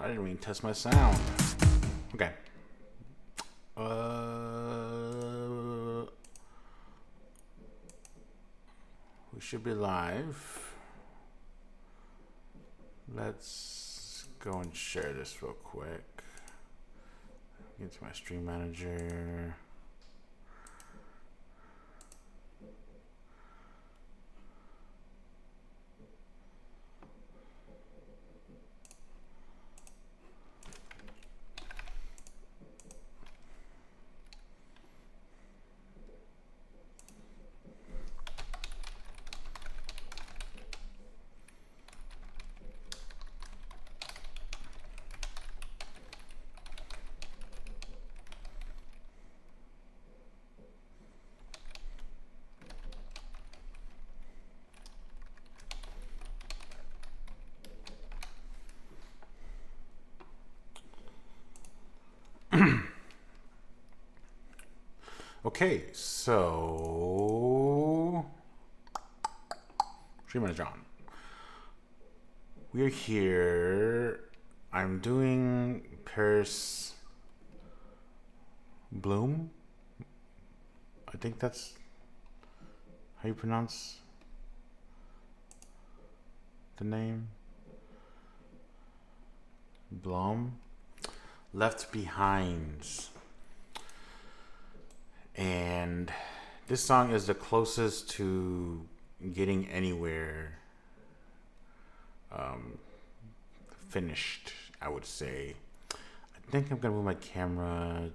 I didn't even test my sound. Okay. We should be live. Let's go and share this real quick. Get to my stream manager. Okay, so stream manager on. We're here. I'm doing Paris Bloom. I think that's how you pronounce the name. Blom. Left Behind. And this song is the closest to getting anywhere finished, I would say. I think I'm gonna move my camera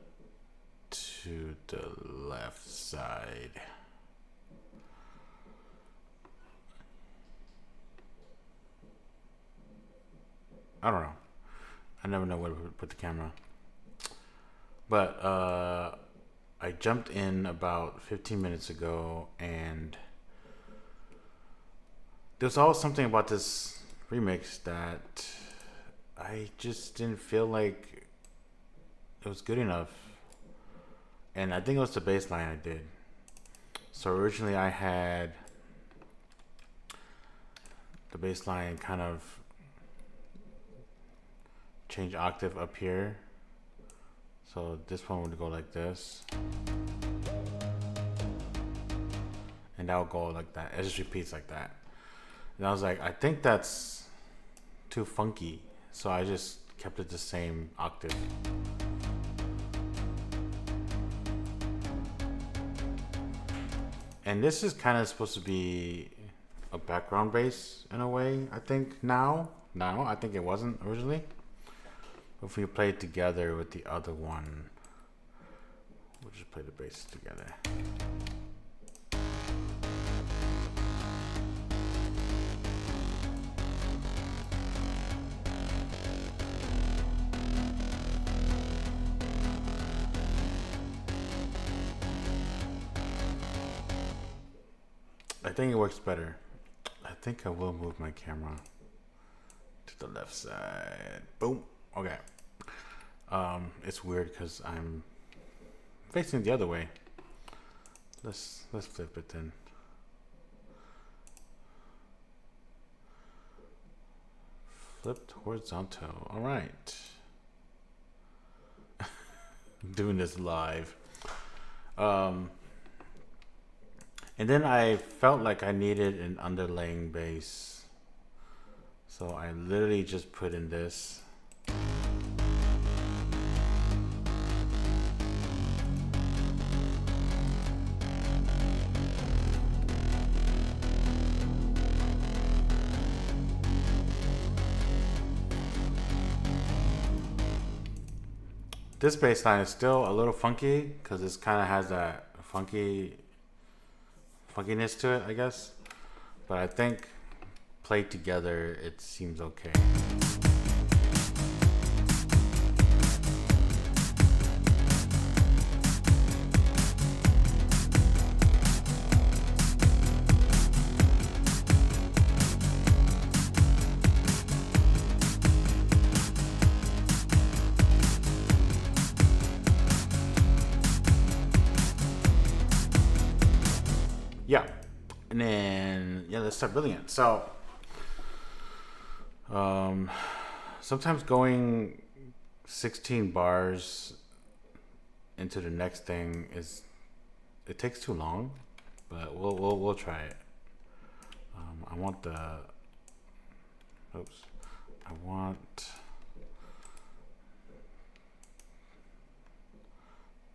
to the left side. I don't know. I never know where to put the camera. But I jumped in about 15 minutes ago, and there's always something about this remix that I just didn't feel like it was good enough. And I think it was the bass line I did. So originally I had the bass line kind of change octave up here. So this one would go like this. And that would go like that. It just repeats like that. And I was like, I think that's too funky. So I just kept it the same octave. And this is kind of supposed to be a background bass in a way, I think now. I think it wasn't originally. If we play it together with the other one, we'll just play the bass together. I think it works better. I think I will move my camera to the left side. Boom. Okay. It's weird because I'm facing the other way. Let's flip it then. Flipped horizontal. All right. I'm doing this live. And then I felt like I needed an underlaying bass. So I literally just put in this. This bass line is still a little funky because this kind of has that funkiness to it, I guess. But I think played together, it seems okay. Yeah, and then let's start building it. So sometimes going 16 bars into the next thing it takes too long, but we'll try it. I want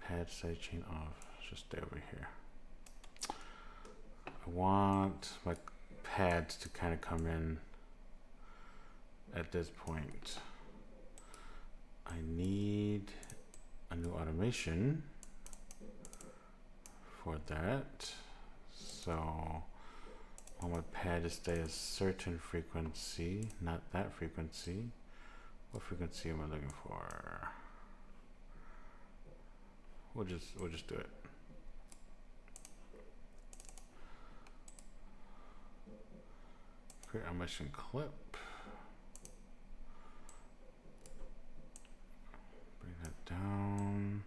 pad sidechain off. Just stay over here. I want my pads to kind of come in at this point. I need a new automation for that. So I want my pad to stay a certain frequency, not that frequency. What frequency am I looking for? We'll just do it. Create animation clip. Bring that down.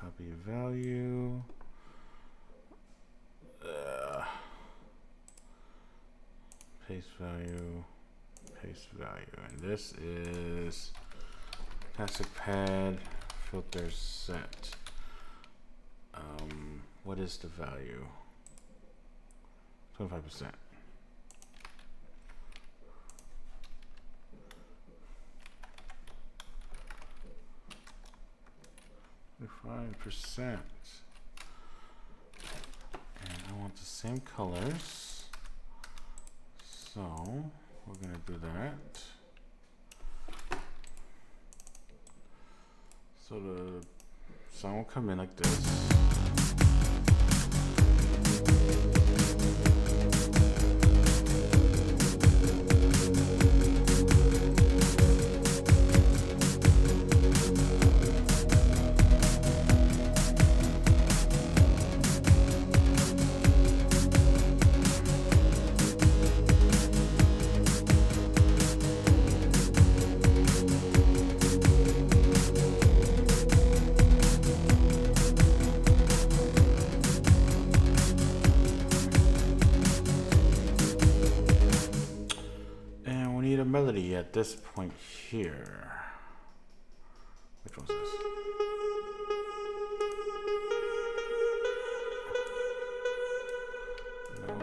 Copy value. Paste value. Paste value. And this is classic pad filter set. What is the value? 25%. 25%. And I want the same colors. So we're gonna do that. So the sound will come in like this. Melody at this point here. Which one's this? No.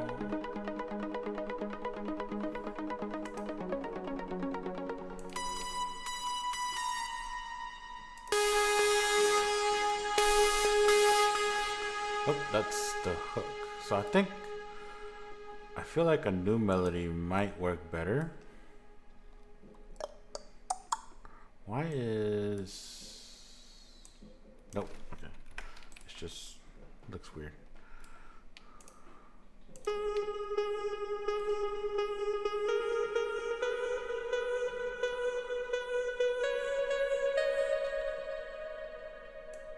Oh, that's the hook. So I feel like a new melody might work better. Why is... Nope, okay. It's just looks weird.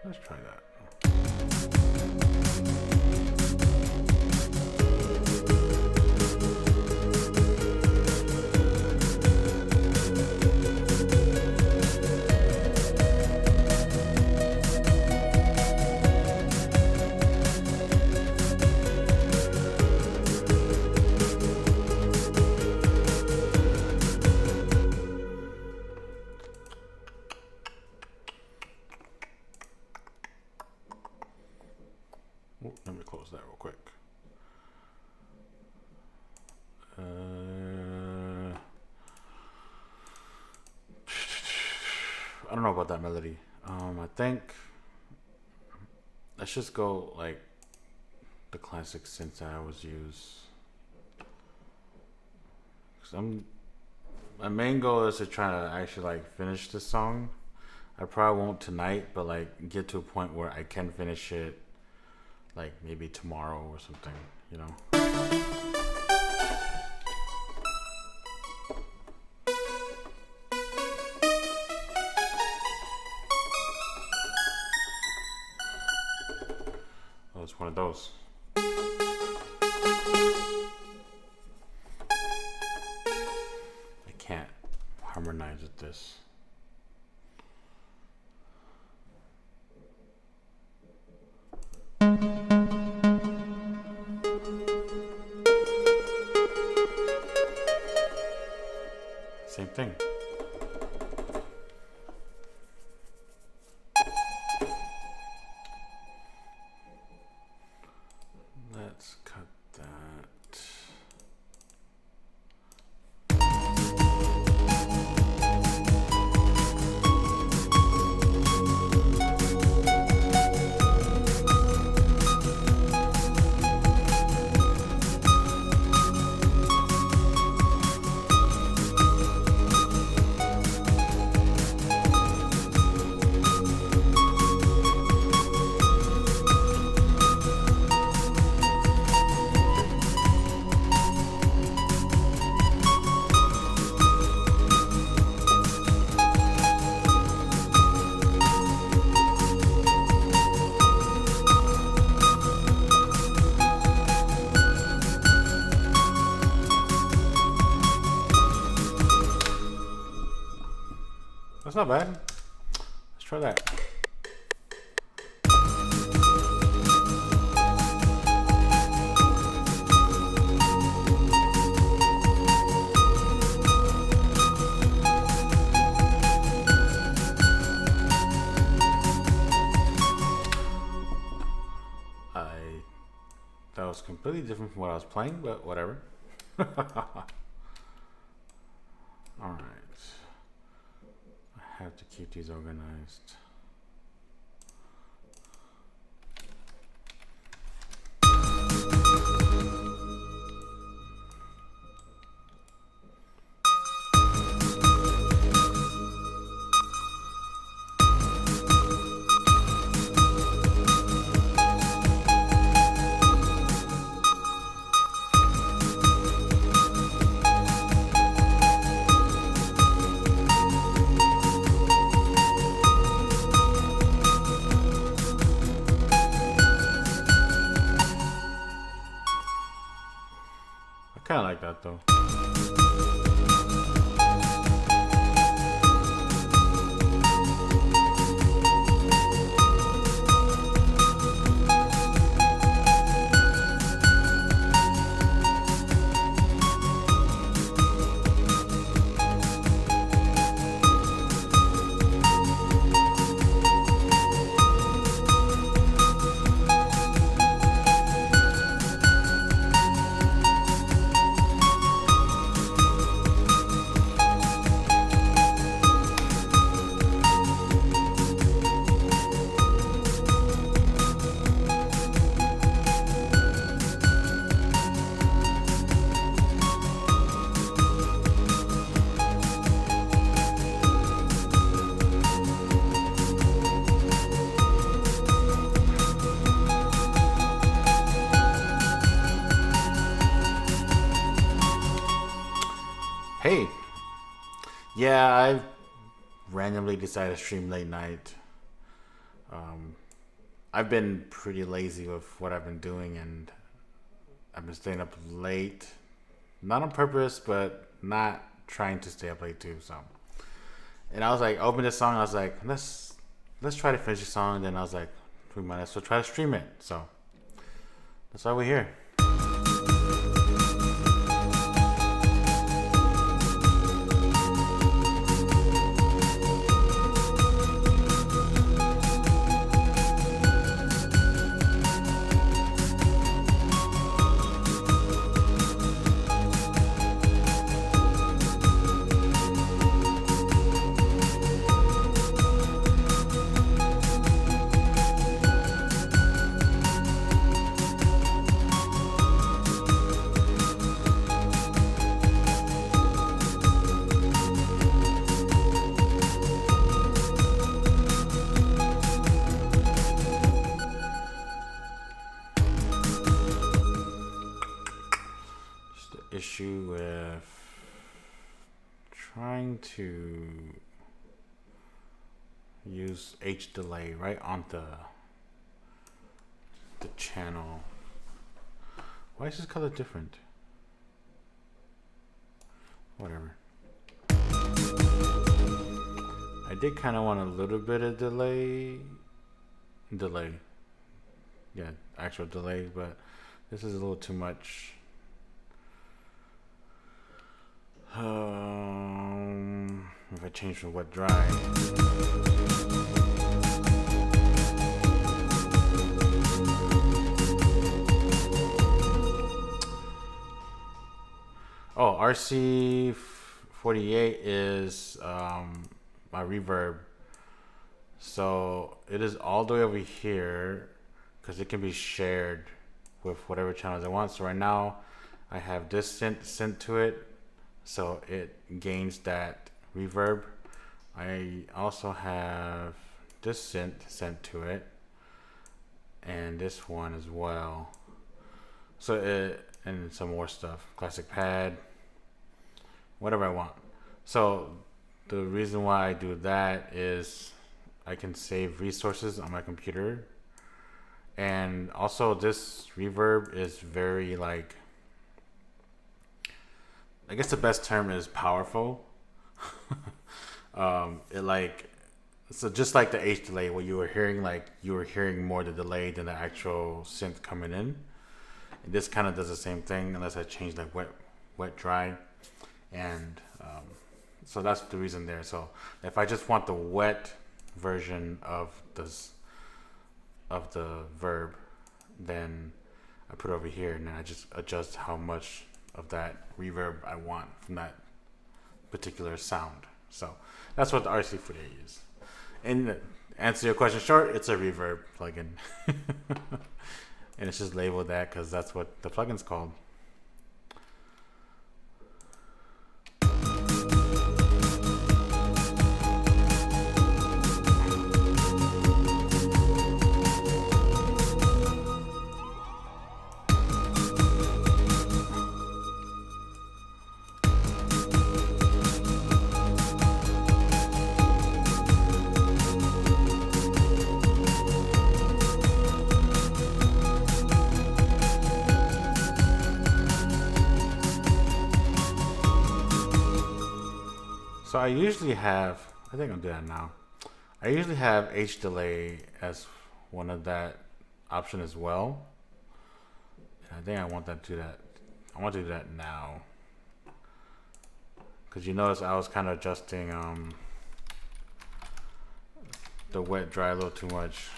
Let's try that. Let me close that real quick. I don't know about that melody. I think let's just go like the classic synths I always use. My main goal is to try to actually like finish this song. I probably won't tonight, but like get to a point where I can finish it. Like maybe tomorrow or something, you know. Oh, it's one of those. I can't harmonize with this. thing. Let's cut that. That's not bad. Let's try that. That was completely different from what I was playing, but whatever. Alright. I have to keep these organized. I kind of like that though. Hey, yeah, I randomly decided to stream late night. I've been pretty lazy with what I've been doing, and I've been staying up late, not on purpose, but not trying to stay up late too. So, and I was like, open this song. I was like, let's try to finish the song. And then I was like, we might as well try to stream it. So that's why we're here. Issue with trying to use H delay right on the channel. Why is this color different? Whatever. I did kind of want a little bit of delay. Yeah, actual delay, but this is a little too much. If I change from wet dry. Oh, RC48 is my reverb. So it is all the way over here because it can be shared with whatever channels I want. So right now I have this sent to it, so it gains that reverb. I also have this sent to it, and this one as well. So it, and some more stuff, classic pad, whatever I want. So the reason why I do that is I can save resources on my computer. And also this reverb is very like, I guess the best term is powerful. It like, so just like the H delay where you were hearing more the delay than the actual synth coming in. And this kind of does the same thing unless I change like wet dry. And so that's the reason there. So if I just want the wet version of the verb, then I put it over here and then I just adjust how much of that reverb I want from that particular sound. So that's what the RC48 is. And to answer your question short, it's a reverb plugin. And it's just labeled that because that's what the plugin's called. So I usually have, I think I'll do that now. I usually have H delay as one of that option as well. And I think I want that to do that. I want to do that now. Cause you notice I was kind of adjusting the wet dry a little too much.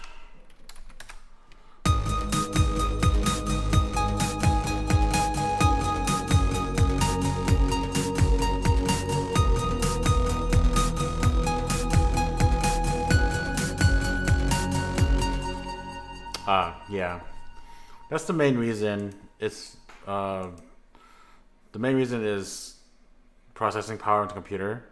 Yeah, that's the main reason. It's the main reason is processing power in the computer.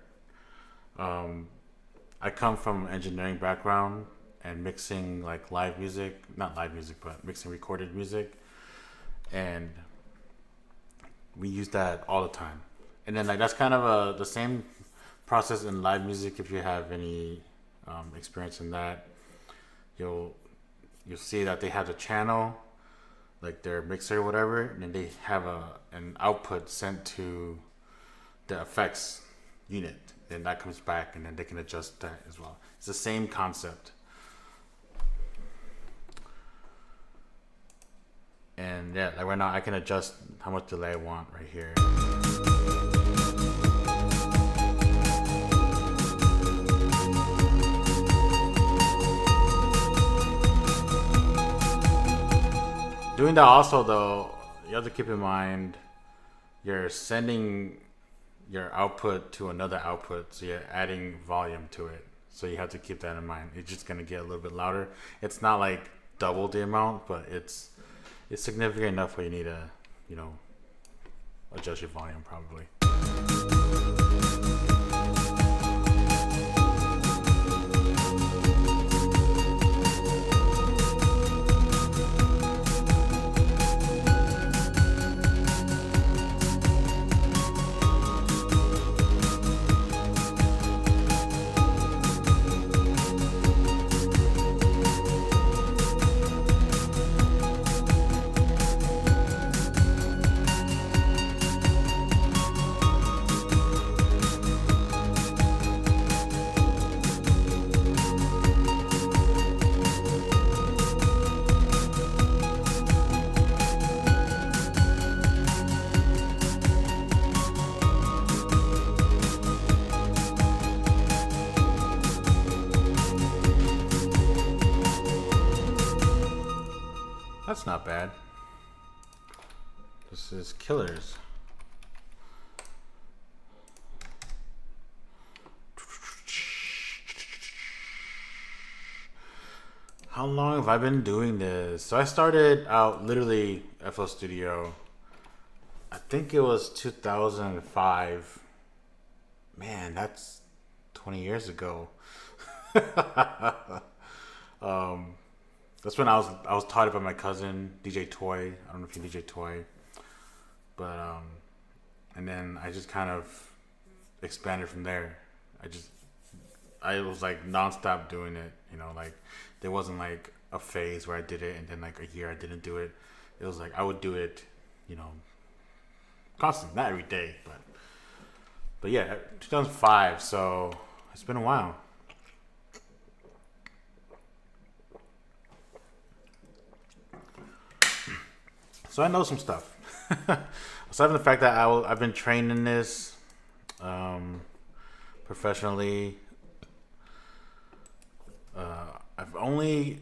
I come from an engineering background and mixing like live music, not live music, but mixing recorded music, and we use that all the time. And then like that's kind of the same process in live music. If you have any experience in that, you'll see that they have the channel, like their mixer or whatever, and then they have an output sent to the effects unit. Then that comes back and then they can adjust that as well. It's the same concept. And yeah, like right now I can adjust how much delay I want right here. Doing that also though, you have to keep in mind you're sending your output to another output, so you're adding volume to it. So you have to keep that in mind. It's just gonna get a little bit louder. It's not like double the amount, but it's significant enough where you need to, adjust your volume probably. That's not bad. This is Killers. How long have I been doing this? So I started out literally FL Studio. I think it was 2005. Man, that's 20 years ago. That's when I was taught it by my cousin DJ Toy. I don't know if you DJ Toy, but and then I just kind of expanded from there. I was like nonstop doing it. You know, like there wasn't like a phase where I did it and then like a year I didn't do it. It was like I would do it, you know, constant, not every day, but yeah, 2005. So it's been a while. So I know some stuff. Aside from the fact that I've been trained in this professionally. I've only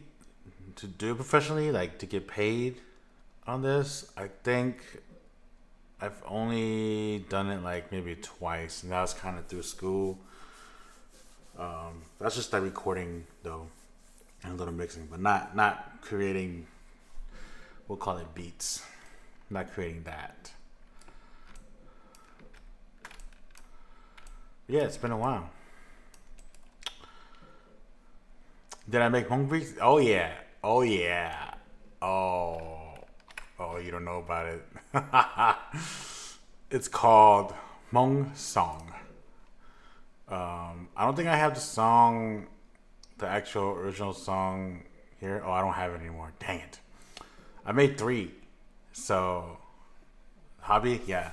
to do it professionally, like to get paid on this. I think I've only done it like maybe twice, and that was kind of through school. That's just like recording though, and a little mixing, but not creating. We'll call it beats. Not creating that. Yeah, it's been a while. Did I make Hmong beats? Oh yeah. Oh yeah. Oh, you don't know about it. It's called Hmong Song. I don't think I have the song, the actual original song here. Oh, I don't have it anymore. Dang it. I made 3. So, hobby? Yeah.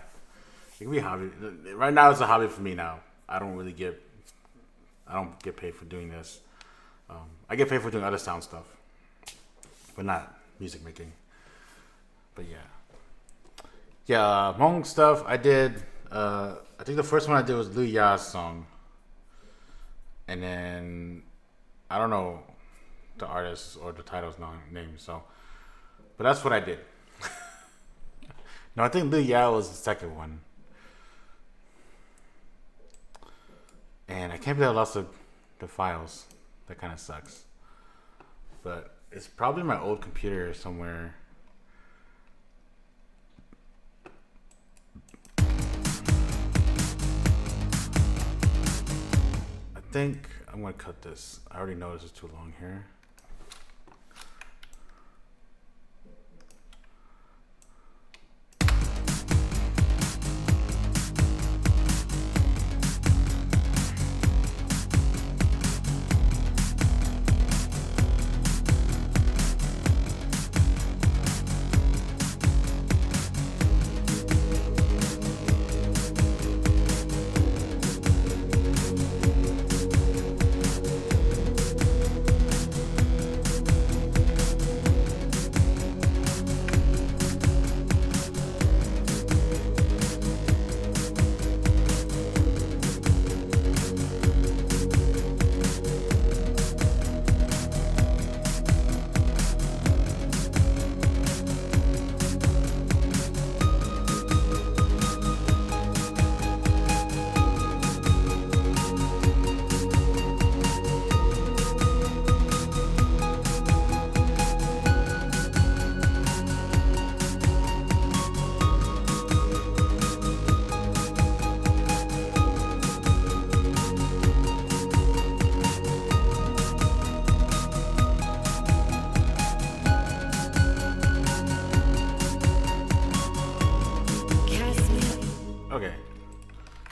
It can be a hobby. Right now, it's a hobby for me now. I don't get paid for doing this. I get paid for doing other sound stuff, but not music making. But yeah, Hmong stuff I did. I think the first one I did was Lu Ya's song, and then I don't know the artist or the title's name. So, but that's what I did. No, I think Lu Ya was the second one, and I can't believe I lost the files. That kind of sucks. But it's probably my old computer somewhere. I think I'm going to cut this. I already know this is too long here.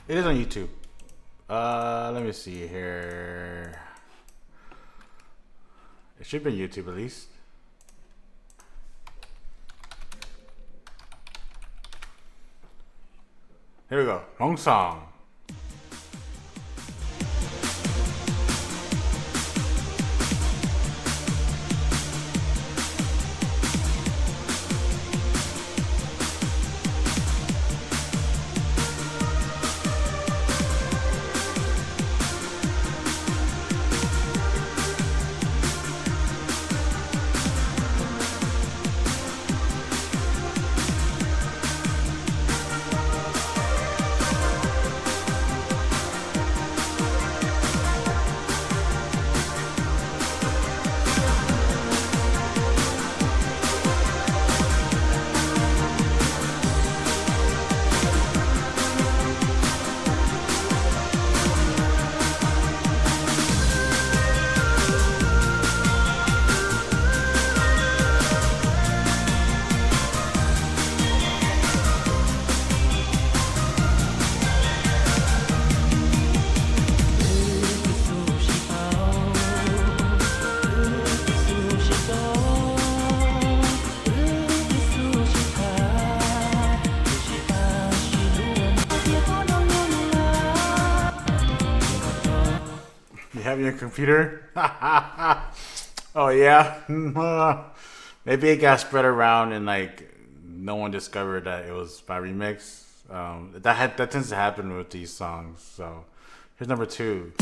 It is on YouTube. Let me see here. It should be on YouTube at least. Here we go. Hmong Song. having a computer? Oh yeah. Maybe it got spread around and like no one discovered that it was my remix. That tends to happen with these songs. So here's number 2.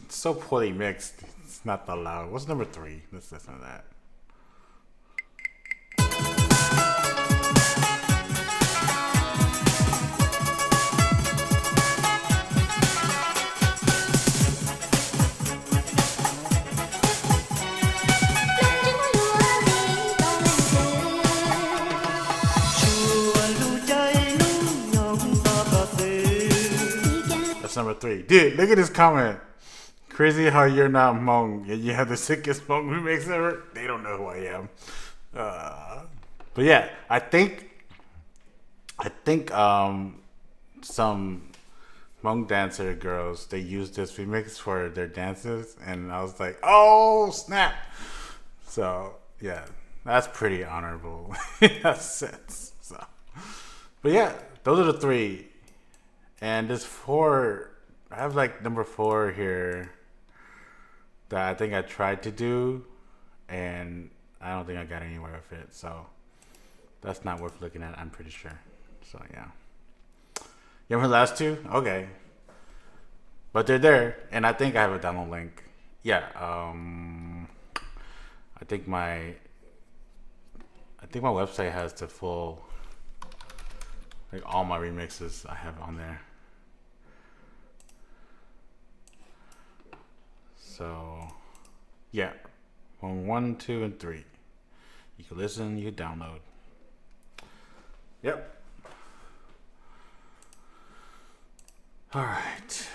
So poorly mixed. It's not that loud. What's number 3? Let's listen to that. That's number 3. Dude, look at this comment. Crazy how you're not Hmong and you have the sickest Hmong remix ever. They don't know who I am. But yeah, I think some Hmong dancer girls, they used this remix for their dances, and I was like, oh snap! So yeah, that's pretty honorable in that sense. So, but yeah, those are the 3, and there's 4. I have like number 4 here that I think I tried to do, and I don't think I got anywhere with it. So that's not worth looking at, I'm pretty sure. So yeah. You have the last 2? Okay. But they're there, and I think I have a download link. Yeah. I think my website has the full, like all my remixes I have on there. So, yeah, 1, 2, and 3. You can listen, you can download. Yep. All right.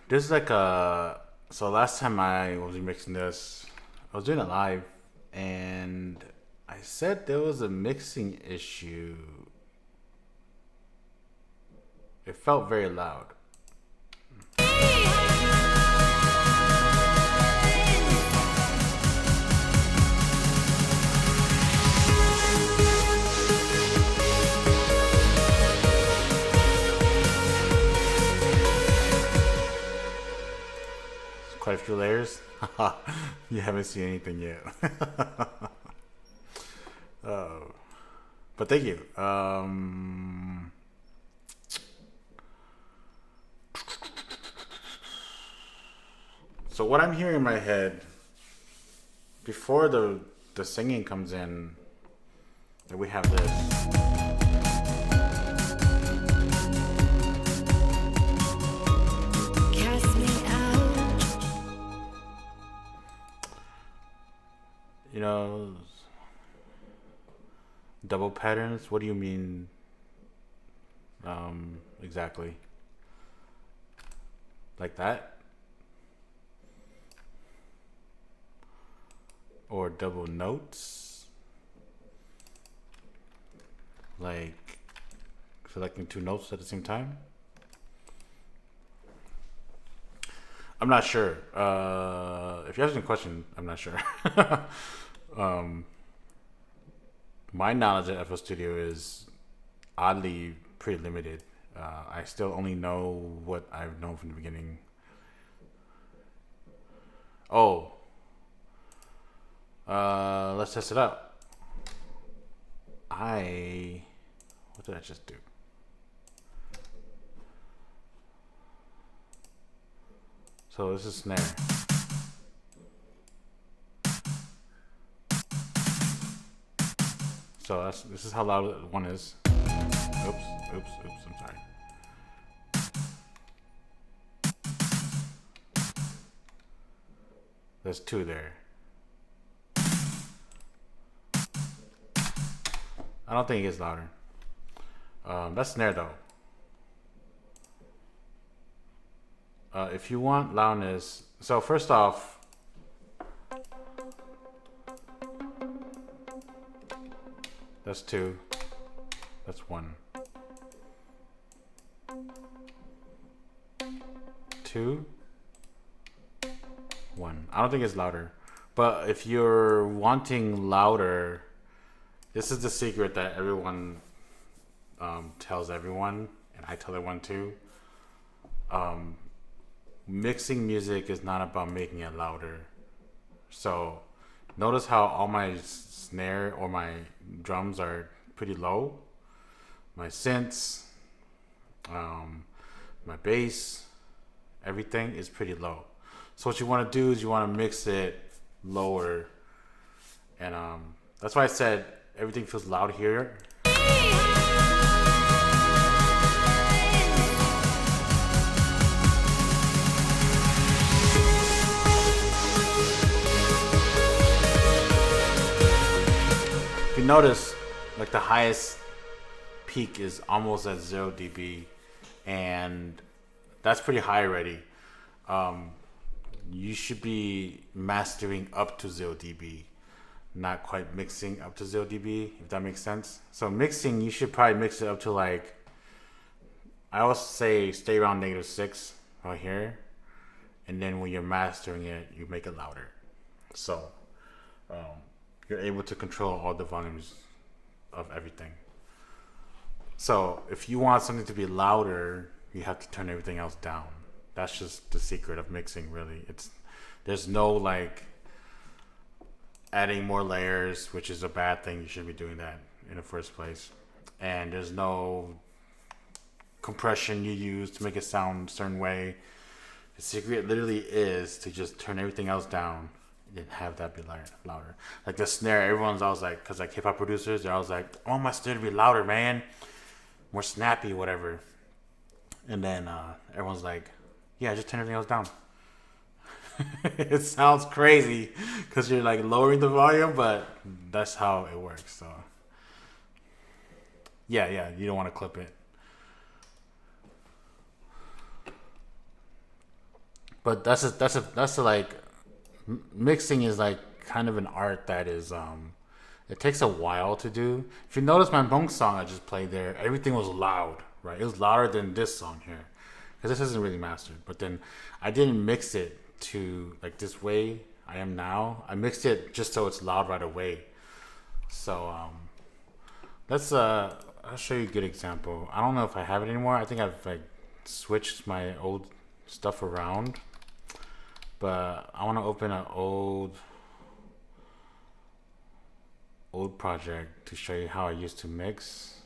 There's like a So last time I was mixing this, I was doing it live, and I said there was a mixing issue. It felt very loud. Quite a few layers. You haven't seen anything yet. But thank you. So what I'm hearing in my head before the singing comes in, that we have this. You know, double patterns. What do you mean exactly? Like that? Or double notes? Like selecting two notes at the same time? I'm not sure. If you have any question, I'm not sure. My knowledge of FL Studio is oddly pretty limited. I still only know what I've known from the beginning. Oh, let's test it out. What did I just do? So this is snare. So this is how loud one is. Oops, I'm sorry. There's two there. I don't think it gets louder. That's snare though. If you want loudness, so first off, that's two, that's one, two, one. I don't think it's louder, but if you're wanting louder, this is the secret that everyone tells everyone, and I tell everyone too. Mixing music is not about making it louder. So notice how all my snare or my drums are pretty low. My synths, my bass, everything is pretty low. So what you want to do is you want to mix it lower. And that's why I said everything feels loud here. If you notice, like the highest peak is almost at 0 dB, and that's pretty high already. You should be mastering up to 0 dB, not quite mixing up to 0 dB, if that makes sense. So mixing, you should probably mix it up to like, I always say stay around -6 right here, and then when you're mastering it, you make it louder. So you're able to control all the volumes of everything. So if you want something to be louder, you have to turn everything else down. That's just the secret of mixing, really. There's no like adding more layers, which is a bad thing. You shouldn't be doing that in the first place. And there's no compression you use to make it sound a certain way. The secret literally is to just turn everything else down and have that be louder. Like the snare, everyone's always like, because like hip hop producers, they're always like, I want my snare to be louder, man, more snappy, whatever. And then everyone's like, yeah, just turn everything else down. It sounds crazy because you're like lowering the volume, but that's how it works. So yeah, you don't want to clip it. But that's a like mixing is like kind of an art that is it takes a while to do. If you notice my monk song I just played there, everything was loud, right? It was louder than this song here because this isn't really mastered. But then I didn't mix it to like this way I am now. I mixed it just so it's loud right away. So let's I'll show you a good example. I don't know if I have it anymore. I think I've like switched my old stuff around. But I want to open an old project to show you how I used to mix.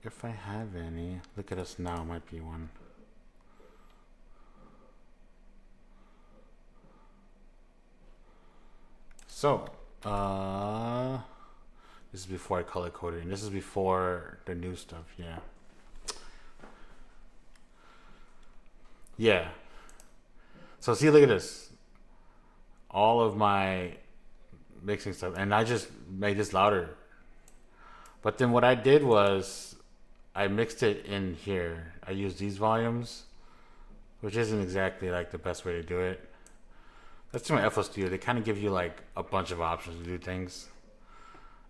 If I have any, look at us now, might be one. So, this is before I color coded, and this is before the new stuff, yeah. Yeah. So see, look at this. All of my mixing stuff, and I just made this louder. But then what I did was I mixed it in here. I used these volumes, which isn't exactly like the best way to do it. That's to my FL Studio. They kind of give you like a bunch of options to do things.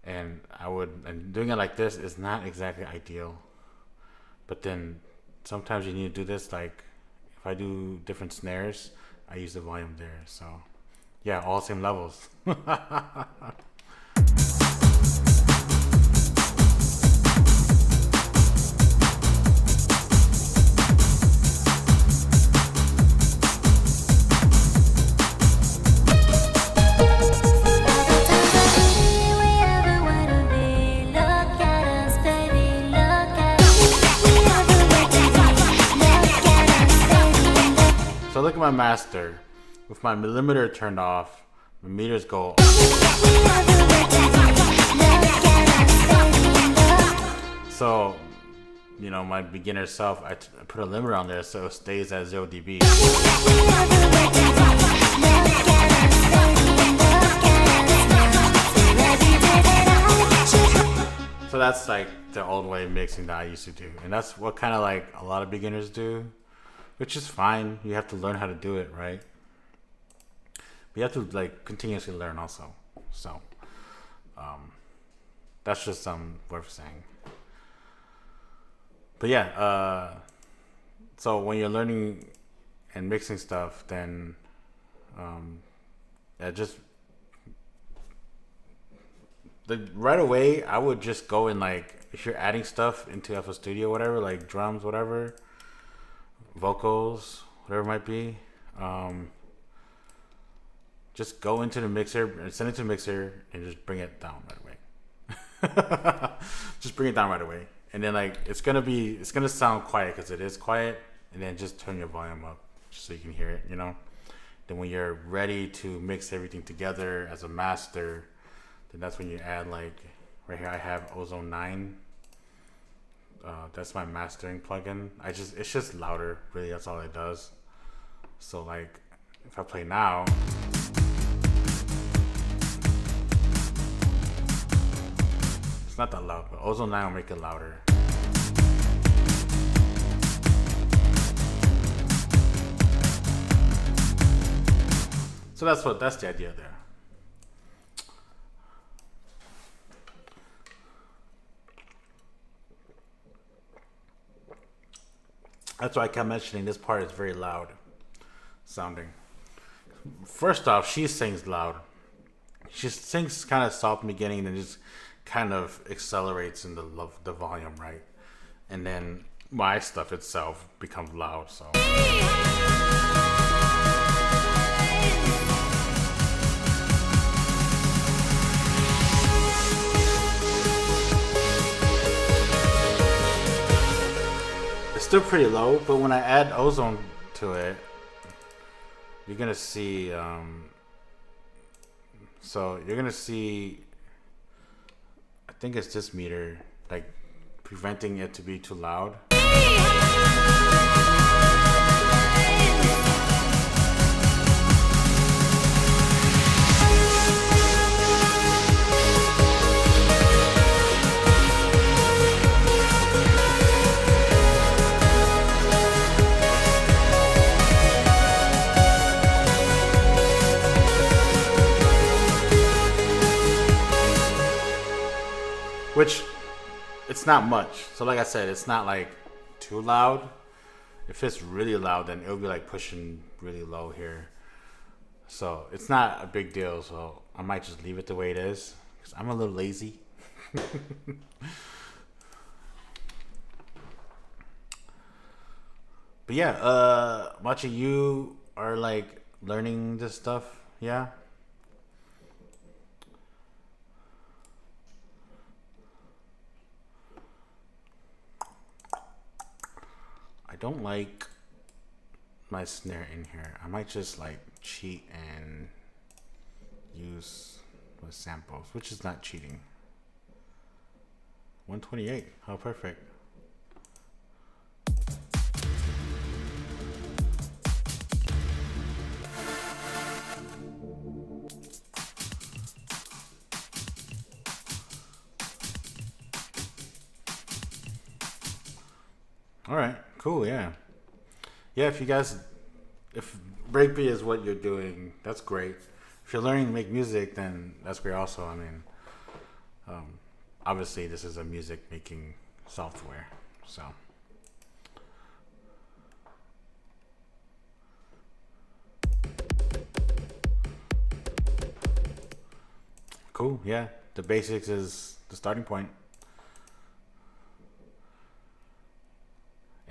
And doing it like this is not exactly ideal. But then sometimes you need to do this like, if I do different snares, I use the volume there. So, yeah, all same levels. So look at my master. With my millimeter turned off, my meters go. So, you know, my beginner self, I put a limiter on there so it stays at 0 dB. So that's like the old way of mixing that I used to do. And that's what kind of like a lot of beginners do. Which is fine. You have to learn how to do it, right? But you have to like continuously learn also. So that's just worth saying. But yeah, so when you're learning and mixing stuff, then just right away I would just go and like, if you're adding stuff into FL Studio, whatever, like drums, whatever, vocals, whatever it might be, just go into the mixer and send it to the mixer and just bring it down right away. Just bring it down right away, and then like it's gonna sound quiet because it is quiet, and then just turn your volume up just so you can hear it, you know. Then when you're ready to mix everything together as a master, then that's when you add, like right here I have Ozone 9. That's my mastering plugin. It's just louder, really. That's all it does. So like, if I play now, it's not that loud, but Ozone 9 will make it louder. So that's the idea there. That's why I kept mentioning this part is very loud sounding. First off, she sings loud. She sings kind of soft in the beginning and then just kind of accelerates in the volume, right? And then my stuff itself becomes loud, so. Still pretty low, but when I add Ozone to it, you're gonna see so you're gonna see, I think it's this meter like preventing it to be too loud. which it's not much. So like I said, it's not like too loud. If it's really loud, then it'll be like pushing really low here. So it's not a big deal. So I might just leave it the way it is because I'm a little lazy. But yeah, Machi, you are like learning this stuff, yeah? I don't like my snare in here. I might just like cheat and use with samples, which is not cheating. 128, how perfect. All right, cool, yeah. Yeah, if you guys, if breakbeat is what you're doing, that's great. If you're learning to make music, then that's great also. I mean, um, obviously this is a music making software, so. Cool, yeah. The basics is the starting point.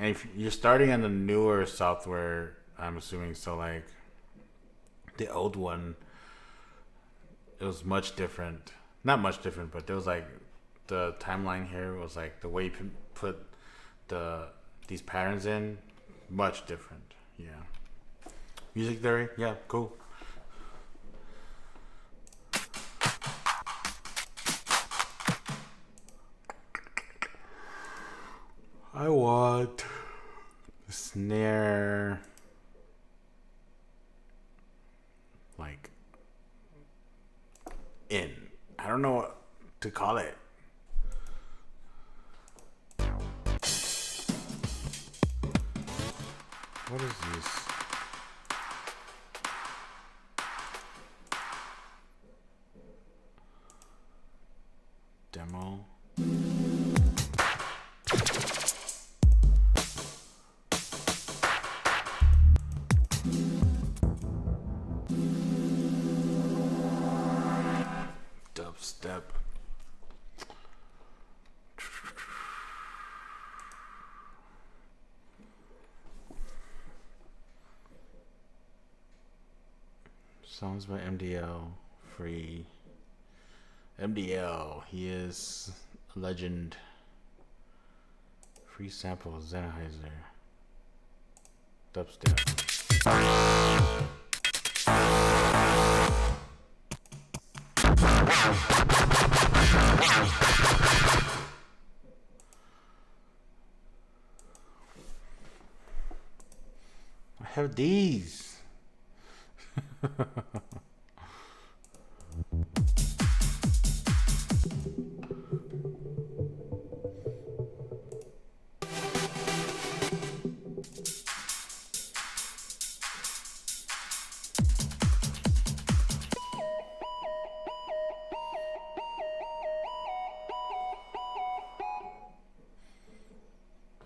And if you're starting on the newer software, I'm assuming, so like the old one, it was much different. Not much different, but there was like the timeline here was like the way you put these patterns in, much different. Yeah. Music theory, yeah, cool. I want the snare like in. I don't know what to call it. What is this? Demo. Dubstep. Songs by MDL. Free. MDL. He is a legend. Free sample. Sennheiser. Dubstep. I have these.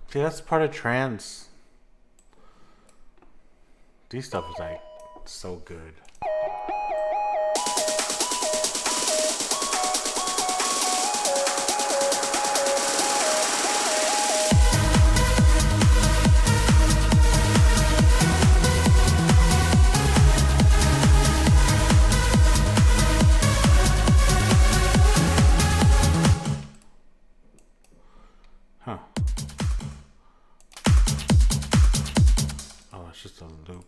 See, that's part of trance. These stuff is like so good. Huh. Oh, it's just a loop.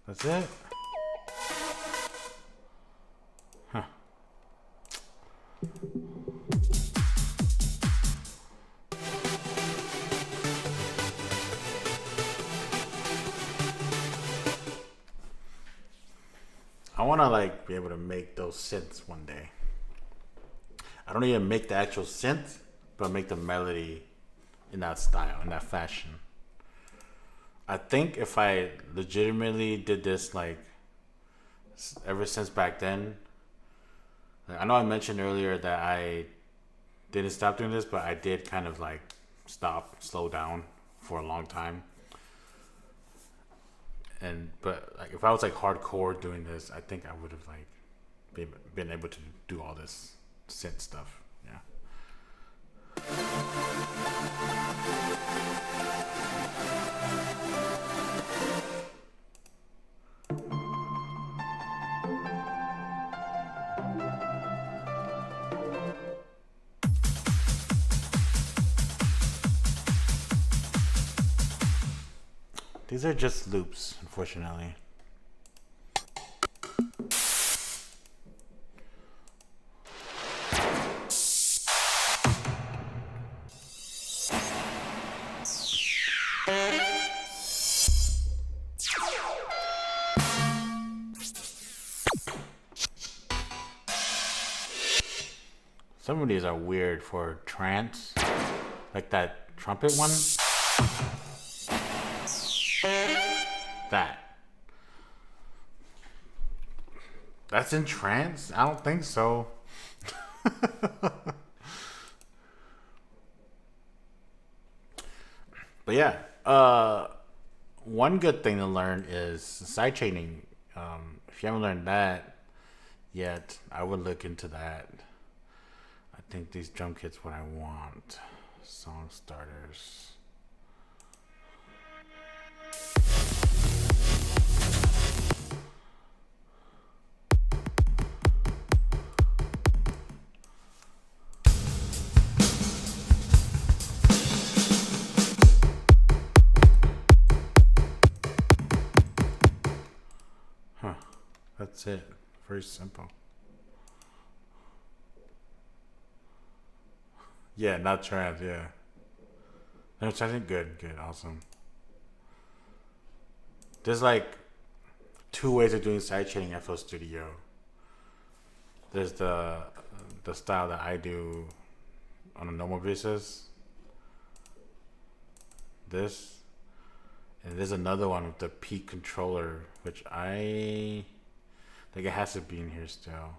That's it? Huh. I want to like be able to make those synths one day. I don't even make the actual synth, but make the melody in that style, in that fashion. I think if I legitimately did this like ever since back then. Like, I know I mentioned earlier that I didn't stop doing this, but I did kind of like slow down for a long time. And but like if I was like hardcore doing this, I think I would have like been able to do all this synth stuff. Yeah. These are just loops, unfortunately. Some of these are weird for trance, like that trumpet one. That. That's in trance? I don't think so. But yeah, one good thing to learn is sidechaining. If you haven't learned that yet, I would look into that. I think these drum kits what I want. Song starters. Huh. That's it. Very simple. Yeah, not trans, yeah. No, I think good, awesome. There's like two ways of doing sidechaining FL Studio. There's the style that I do on a normal basis. This. And there's another one with the peak controller, which I think it has to be in here still.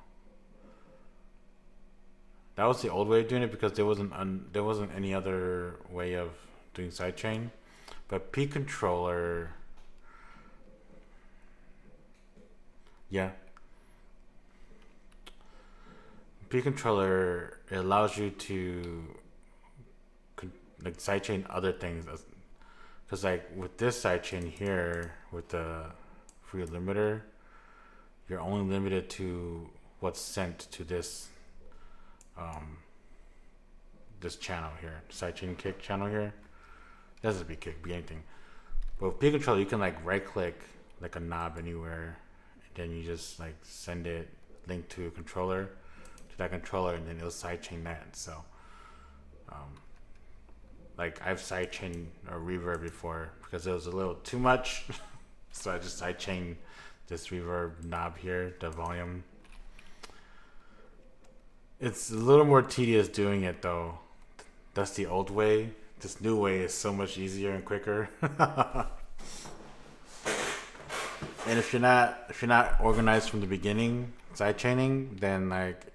That was the old way of doing it because there wasn't any other way of doing sidechain. But peak controller, yeah. Peak controller, it allows you to like sidechain other things. Because like with this sidechain here, with the free limiter, you're only limited to what's sent to this this channel here, sidechain kick channel here. It doesn't be kick, be anything. But with peak controller, you can like right click like a knob anywhere, and then you just like send it link to a controller to that controller, and then it'll sidechain that. So like I've sidechained a reverb before because it was a little too much. So I just sidechained this reverb knob here, the volume. It's a little more tedious doing it though. That's the old way. This new way is so much easier and quicker. And if you're not organized from the beginning, sidechaining, then like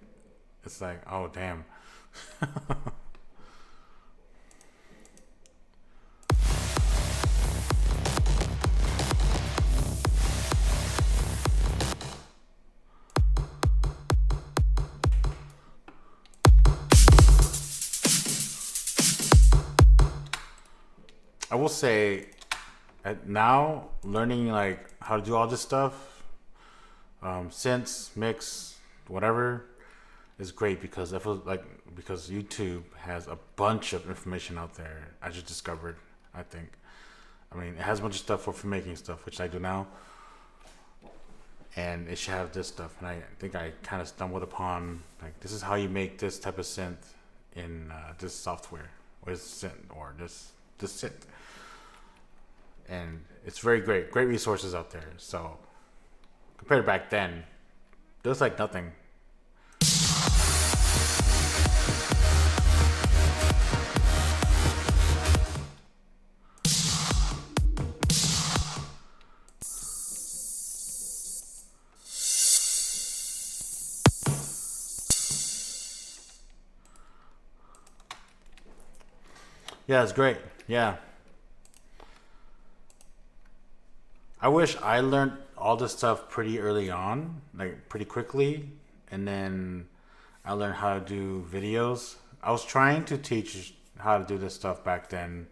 it's like, oh damn. I will say, now learning like how to do all this stuff, synths, mix, whatever, is great because I feel like because YouTube has a bunch of information out there. I just discovered. I think, I mean, it has a bunch of stuff for filmmaking stuff, which I do now, and it should have this stuff. And I think I kind of stumbled upon like this is how you make this type of synth in this software, or this synth, or this synth. And it's very great resources out there. So compared to back then, there's like nothing. Yeah, it's great. Yeah. I wish I learned all this stuff pretty early on, like pretty quickly, and then I learned how to do videos. I was trying to teach how to do this stuff back then.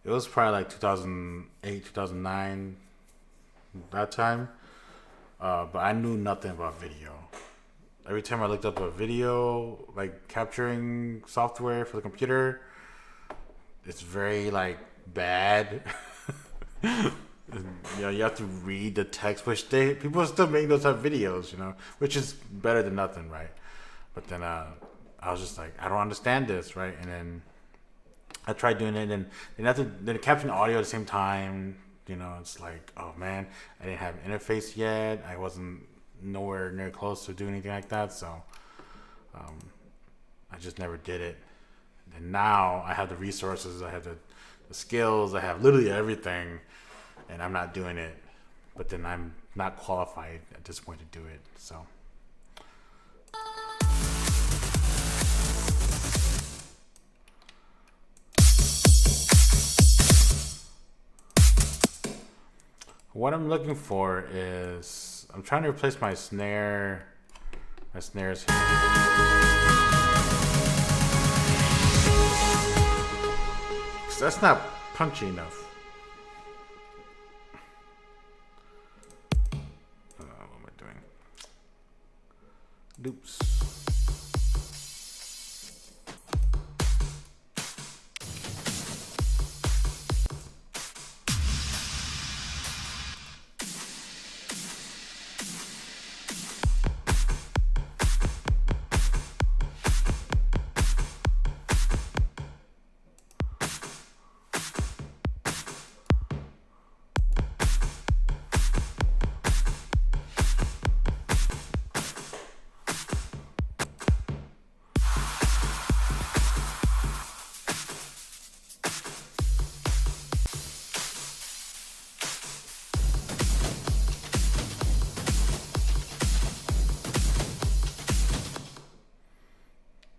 It was probably like 2008, 2009, that time. But I knew nothing about video. Every time I looked up a video, like capturing software for the computer, it's very like bad. You know, you have to read the text, which people still make those type of videos, you know, which is better than nothing, right? But then I was just like, I don't understand this, right? And then I tried doing it, and then capturing audio at the same time. You know, it's like, oh man, I didn't have an interface yet. I wasn't nowhere near close to doing anything like that, so I just never did it. And now I have the resources, I have the skills, I have literally everything, and I'm not doing it. But then I'm not qualified at this point to do it, so. What I'm looking for is, I'm trying to replace my snare. My snare's here. 'Cause that's not punchy enough. What am I doing? Oops.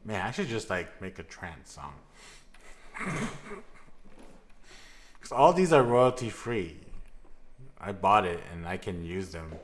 Man, I should just like make a trance song. Because all these are royalty free. I bought it and I can use them.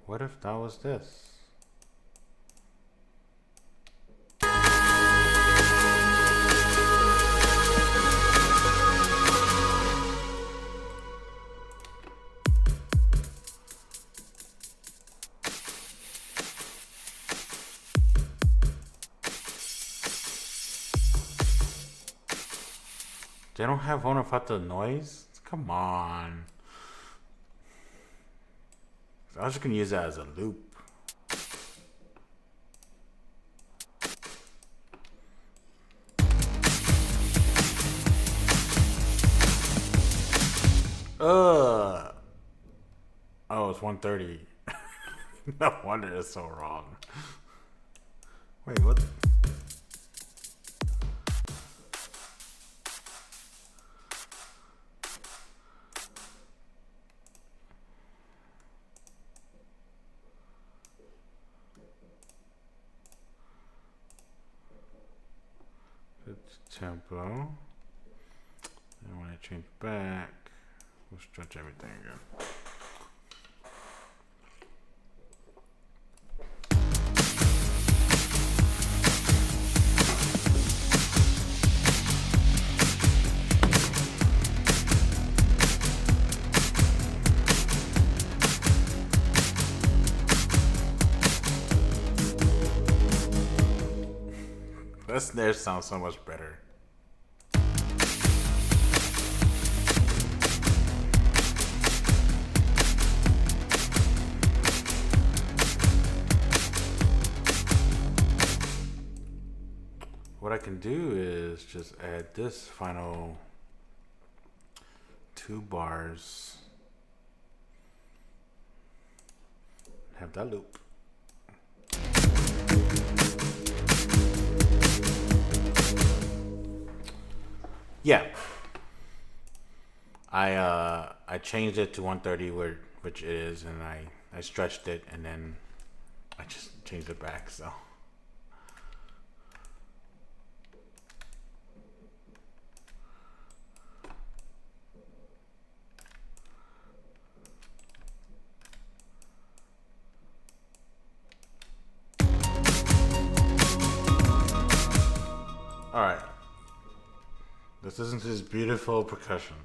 What if that was this? They don't have one without the noise? Come on. I was just gonna use that as a loop. Oh, it's 1:30. No wonder it's so wrong. Wait, what? Tempo. And when I change back, we'll stretch everything again. That snare sounds so much better. I can do is just add this final 2 bars. Have that loop. Yeah. I changed it to 130 which it is, and I stretched it, and then I just changed it back, so. All right. This isn't this beautiful percussion.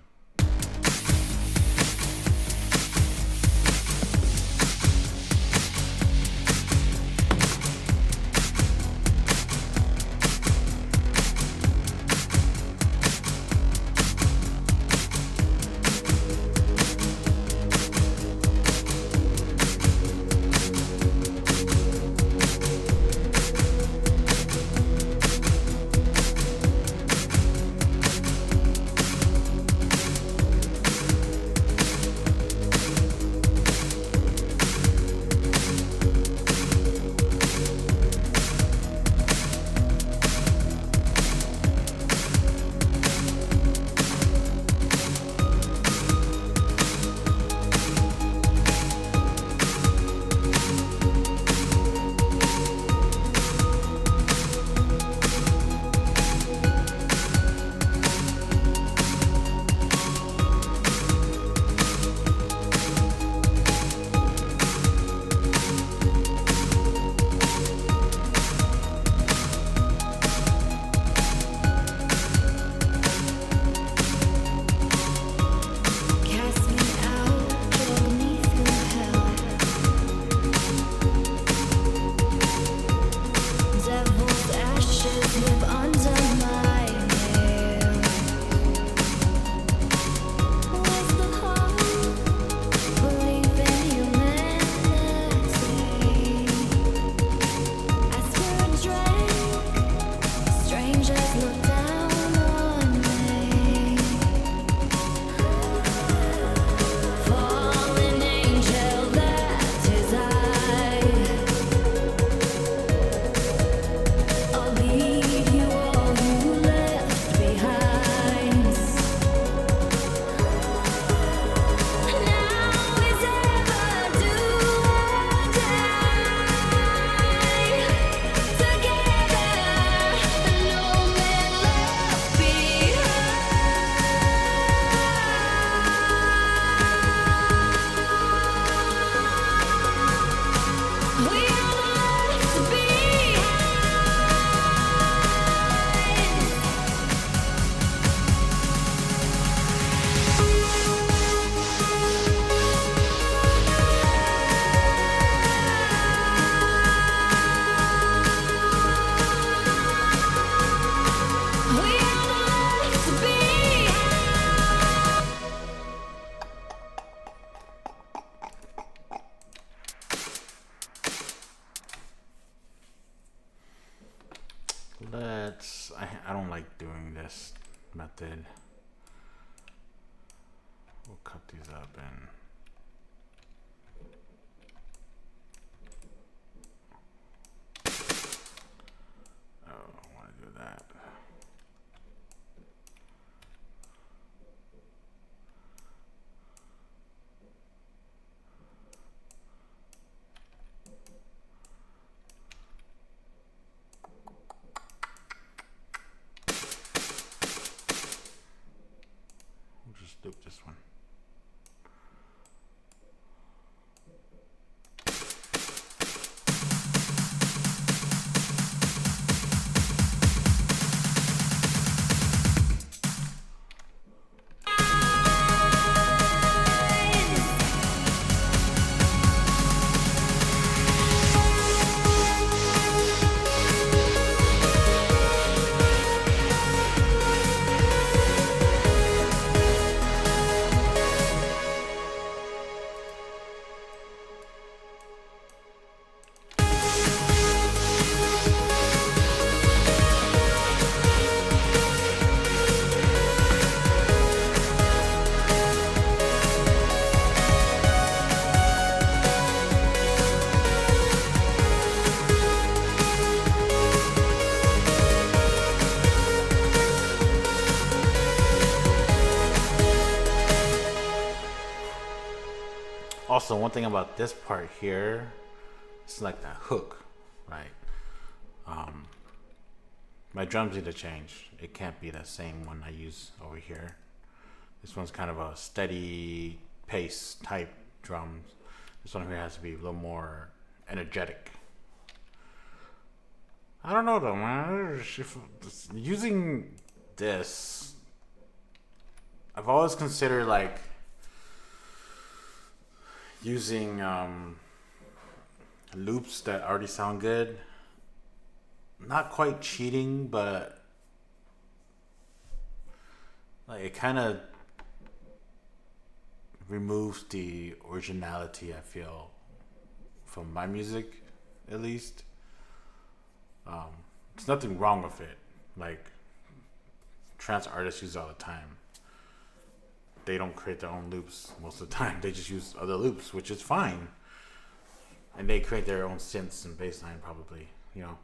I don't like doing this method. We'll cut these up and I don't want to do that. Loop this one. Also, one thing about this part here, it's like that hook, right? My drums need to change. It can't be the same one I use over here. This one's kind of a steady pace type drums. This one here has to be a little more energetic. I don't know though, man. Using this, I've always considered like using loops that already sound good. Not quite cheating, but like it kind of removes the originality, I feel, from my music, at least. There's nothing wrong with it. Like trance artists use it all the time. They don't create their own loops most of the time. They just use other loops, which is fine. And they create their own synths and bass line probably, you know.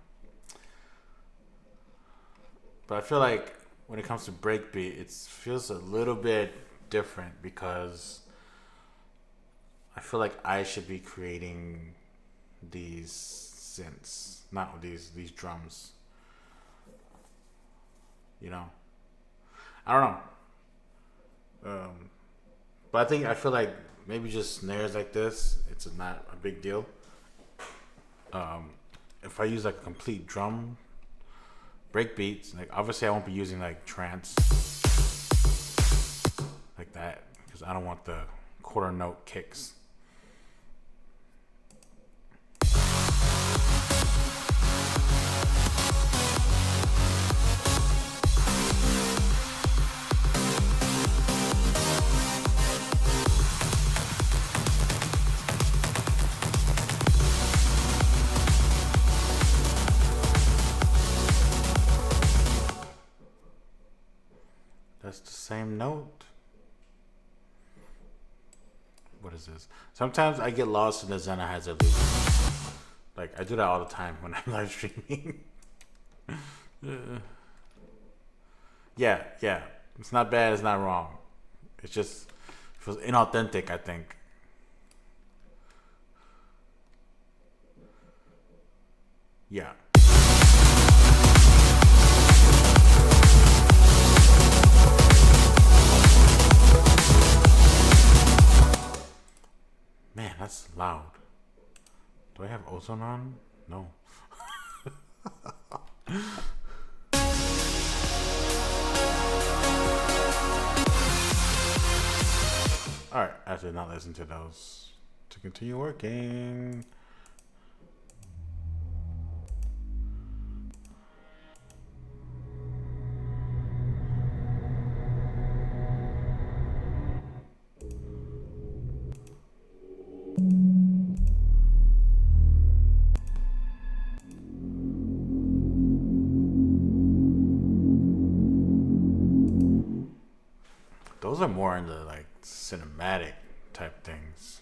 But I feel like when it comes to breakbeat, it feels a little bit different because I feel like I should be creating these synths, not these drums. You know, I don't know. But I feel like maybe just snares like this, it's not a big deal. If I use like a complete drum break beats, like obviously I won't be using like trance like that because I don't want the quarter note kicks. That's the same note. What is this? Sometimes I get lost in the Zena has a loop. Like I do that all the time when I'm live streaming. Yeah. It's not bad, it's not wrong. It's just it feels inauthentic, I think. Yeah. Man, that's loud. Do I have ozone on? No. Alright, I did not listen to those to continue working. Those are more into like cinematic type things.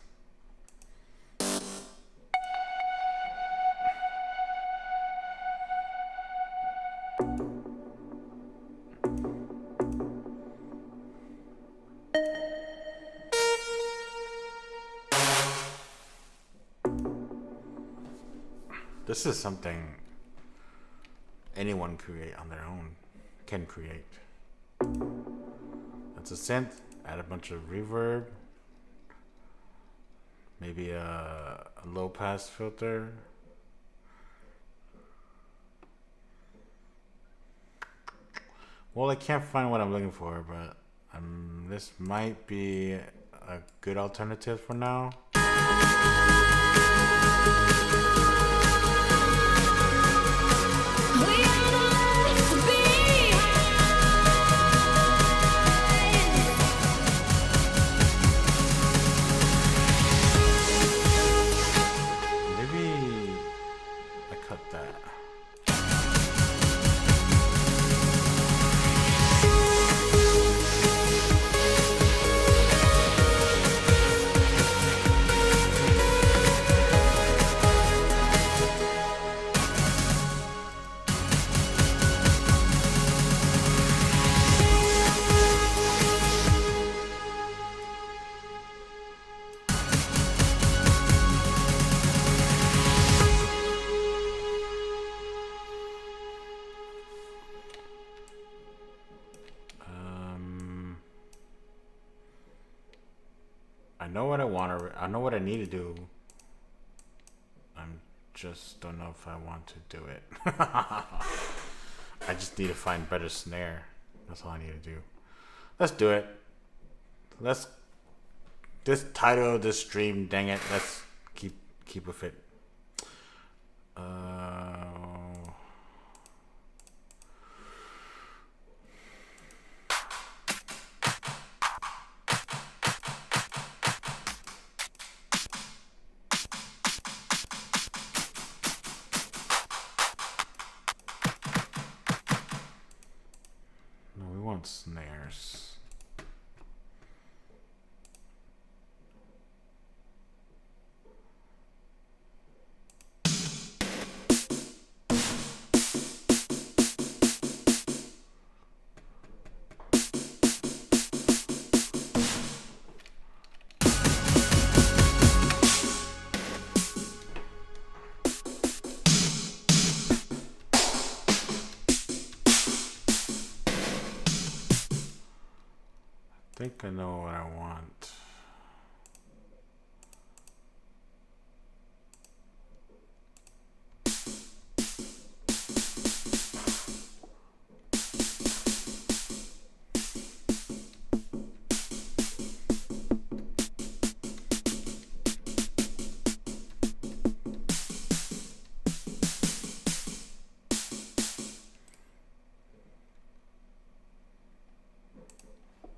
This is something anyone can create. It's a synth, add a bunch of reverb, maybe a low pass filter. Well, I can't find what I'm looking for, but this might be a good alternative for now. I know what I want to. I know what I need to do. I'm just don't know if I want to do it. I just need to find better snare. That's all I need to do. Let's do it. Let's. This title of this stream, dang it. Let's keep with it. No, we want snares. I think I know what I want.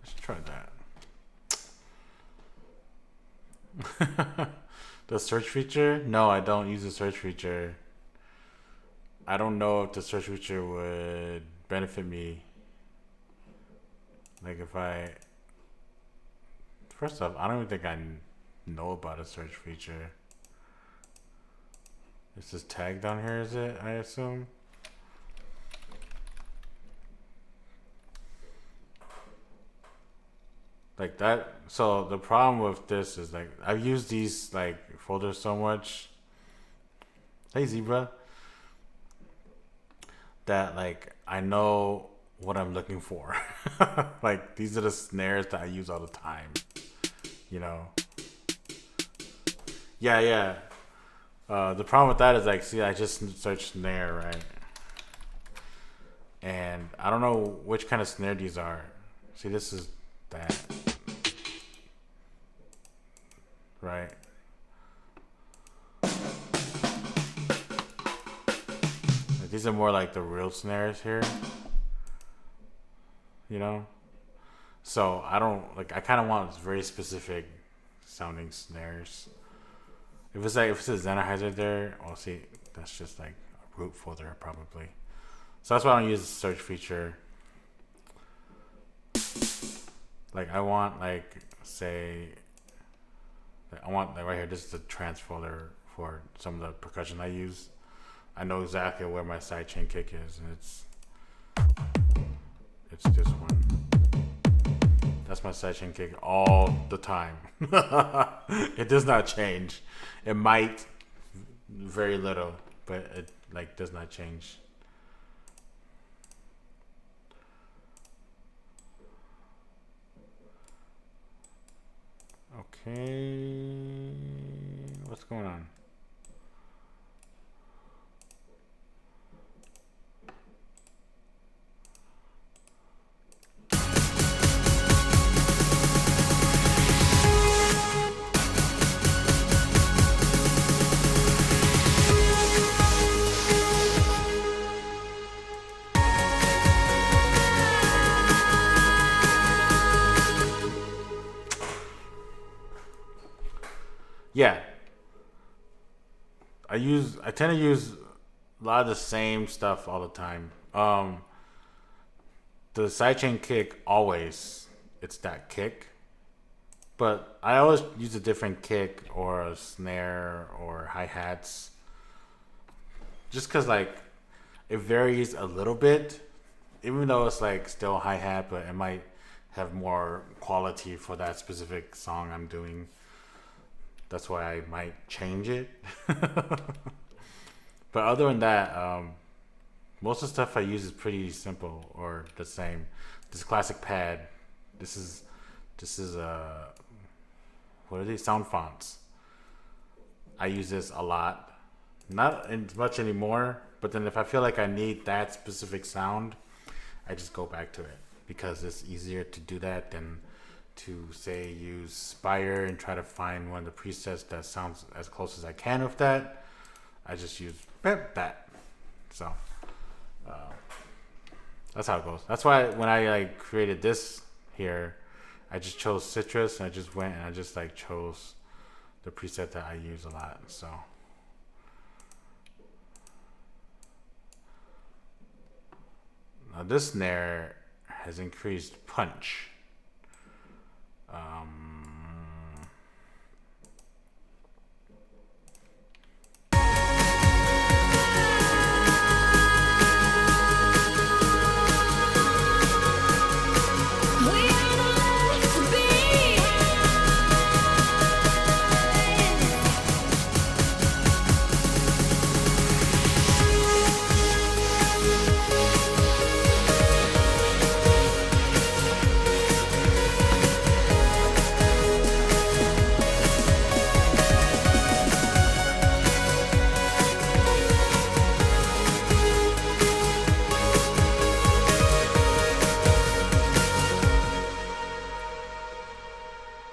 Let's try that. The search feature? No, I don't use the search feature. I don't know if the search feature would benefit me. Like if I... First off, I don't even think I know about a search feature. Is this tag down here, is it? I assume? Like that. So the problem with this is like I've used these like folders so much. Hey Zebra. That like I know what I'm looking for. Like these are the snares that I use all the time. You know. Yeah. The problem with that is like, see, I just searched snare, right? And I don't know which kind of snare these are. See, this is that. Right. Like, these are more like the real snares here. You know? So I don't like I kinda want very specific sounding snares. If it's a Sennheiser there, well see, that's just like a root folder probably. So that's why I don't use the search feature. Like I want like say I want like right here, this is the trans folder for some of the percussion I use. I know exactly where my sidechain kick is, and it's this one. That's my sidechain kick all the time. It does not change. It might very little, but it like does not change. Okay, what's going on? Yeah, I tend to use a lot of the same stuff all the time. The sidechain kick always it's that kick, but I always use a different kick or a snare or hi hats, just cause like it varies a little bit, even though it's like still hi hat, but it might have more quality for that specific song I'm doing. That's why I might change it. But other than that, most of the stuff I use is pretty simple or the same. This classic pad. This is what are these sound fonts? I use this a lot, not as much anymore. But then if I feel like I need that specific sound, I just go back to it because it's easier to do that than to say use Spire and try to find one of the presets that sounds as close as I can with that. I just use that. So that's how it goes. That's why when I like created this here, I just chose Citrus and I just went and I just like chose the preset that I use a lot. So now this snare has increased punch.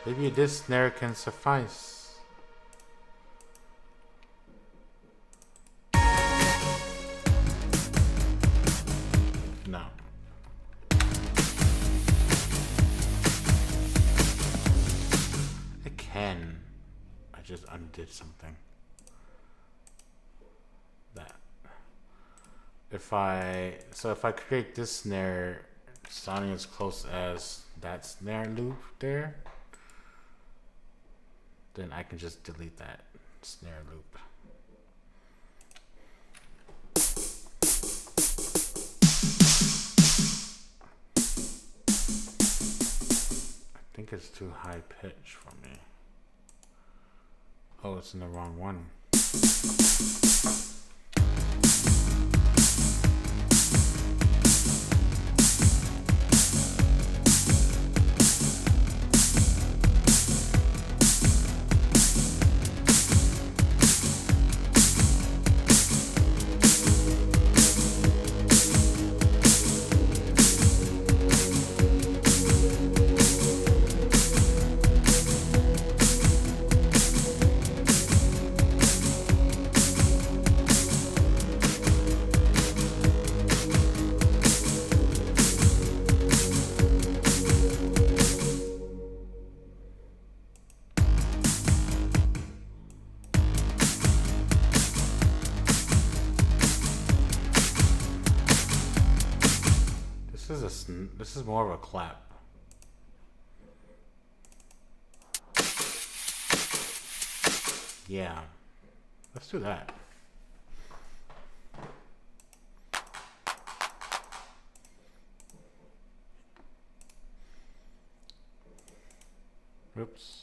Maybe this snare can suffice. No. It can. I just undid something. That. If I create this snare sounding as close as that snare loop there, then I can just delete that snare loop. I think it's too high pitch for me. Oh, it's in the wrong one. This is more of a clap. Yeah, let's do that. Oops.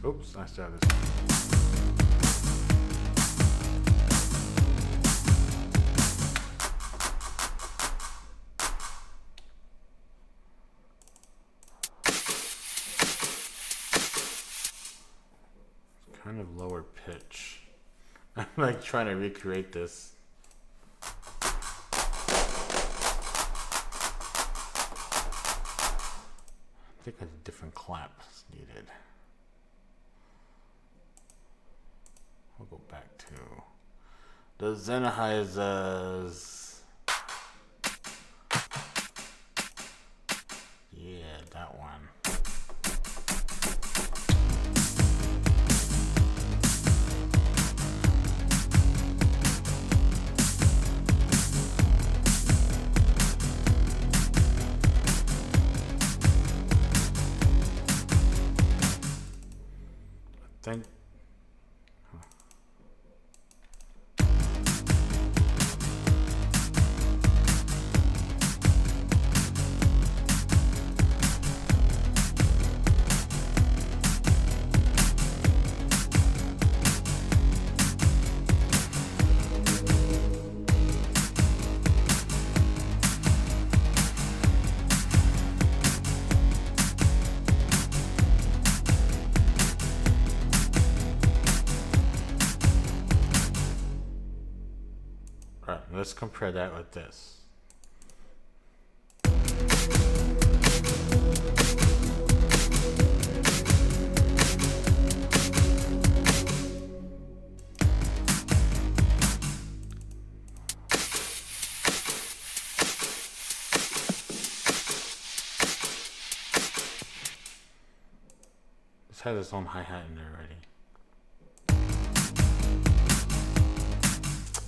Oops, I still have this. It's kind of lower pitch. I'm like trying to recreate this. I think a different clap is needed. We'll go back to the Sennheisers. Yeah, that one. I think. Alright, let's compare that with this. This has its own hi-hat in there already.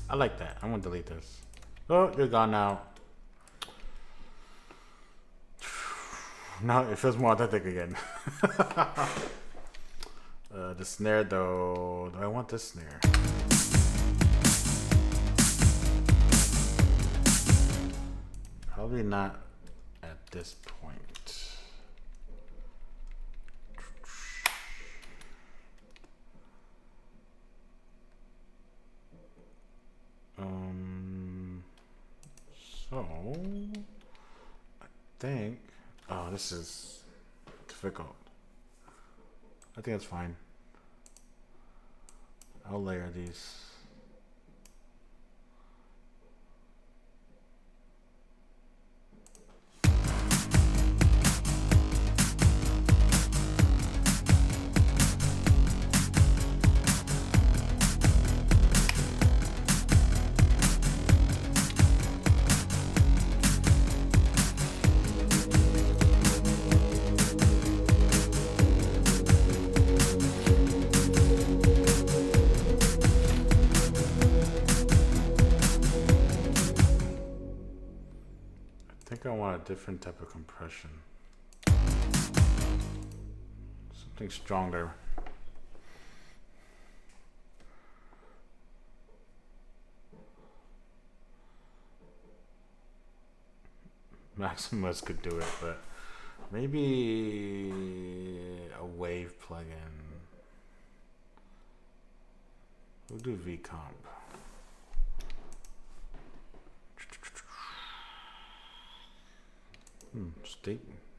I like that. I'm gonna delete this. Oh, you're gone now. Now it feels more authentic again. The snare though, do I want this snare? Probably not at this point. So I think, oh, this is difficult. I think that's fine. I'll layer these. I want a different type of compression. Something stronger. Maximus could do it, but maybe a wave plugin. We'll do V-Comp.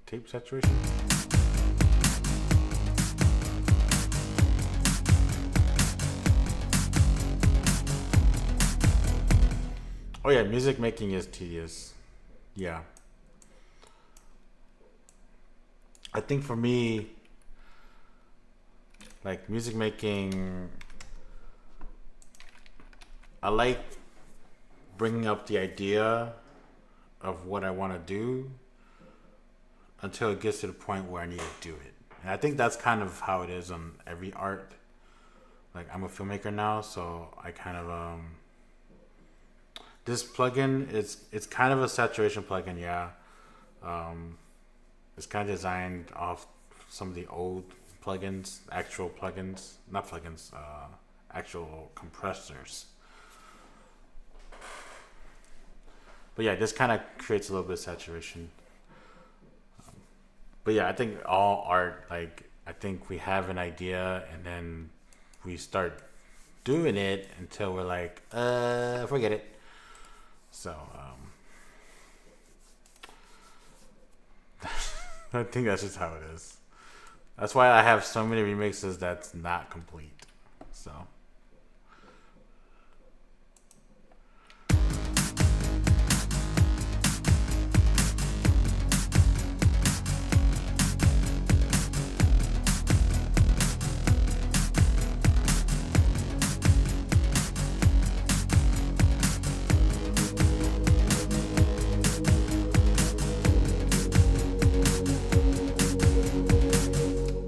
Tape saturation. Oh yeah, music making is tedious. Yeah. I think for me, like music making, I like bringing up the idea of what I want to do until it gets to the point where I need to do it. And I think that's kind of how it is on every art. Like I'm a filmmaker now, so I kind of this plugin it's kind of a saturation plugin, yeah. It's kind of designed off some of the old plugins, actual plugins, not plugins, actual compressors. But yeah, this kind of creates a little bit of saturation. But yeah, I think all art, like, I think we have an idea and then we start doing it until we're like, forget it. So, I think that's just how it is. That's why I have so many remixes that's not complete. So.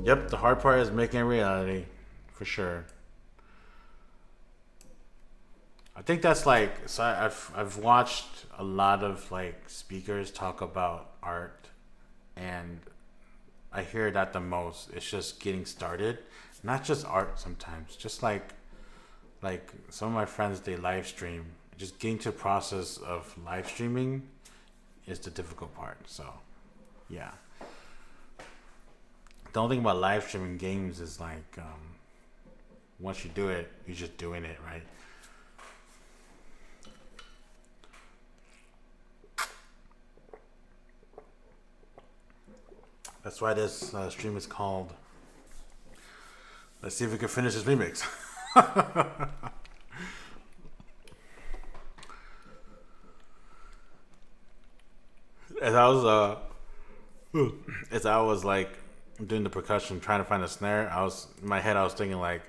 Yep, the hard part is making it reality, for sure. I think that's like, so I've watched a lot of like speakers talk about art, and I hear that the most. It's just getting started, not just art sometimes, just like some of my friends, they live stream. Just getting to the process of live streaming is the difficult part. So, yeah. The only thing about live streaming games is like, once you do it, you're just doing it, right? That's why this stream is called, let's see if we can finish this remix. as I was as I was like doing the percussion, trying to find a snare, I was in my head. I was thinking like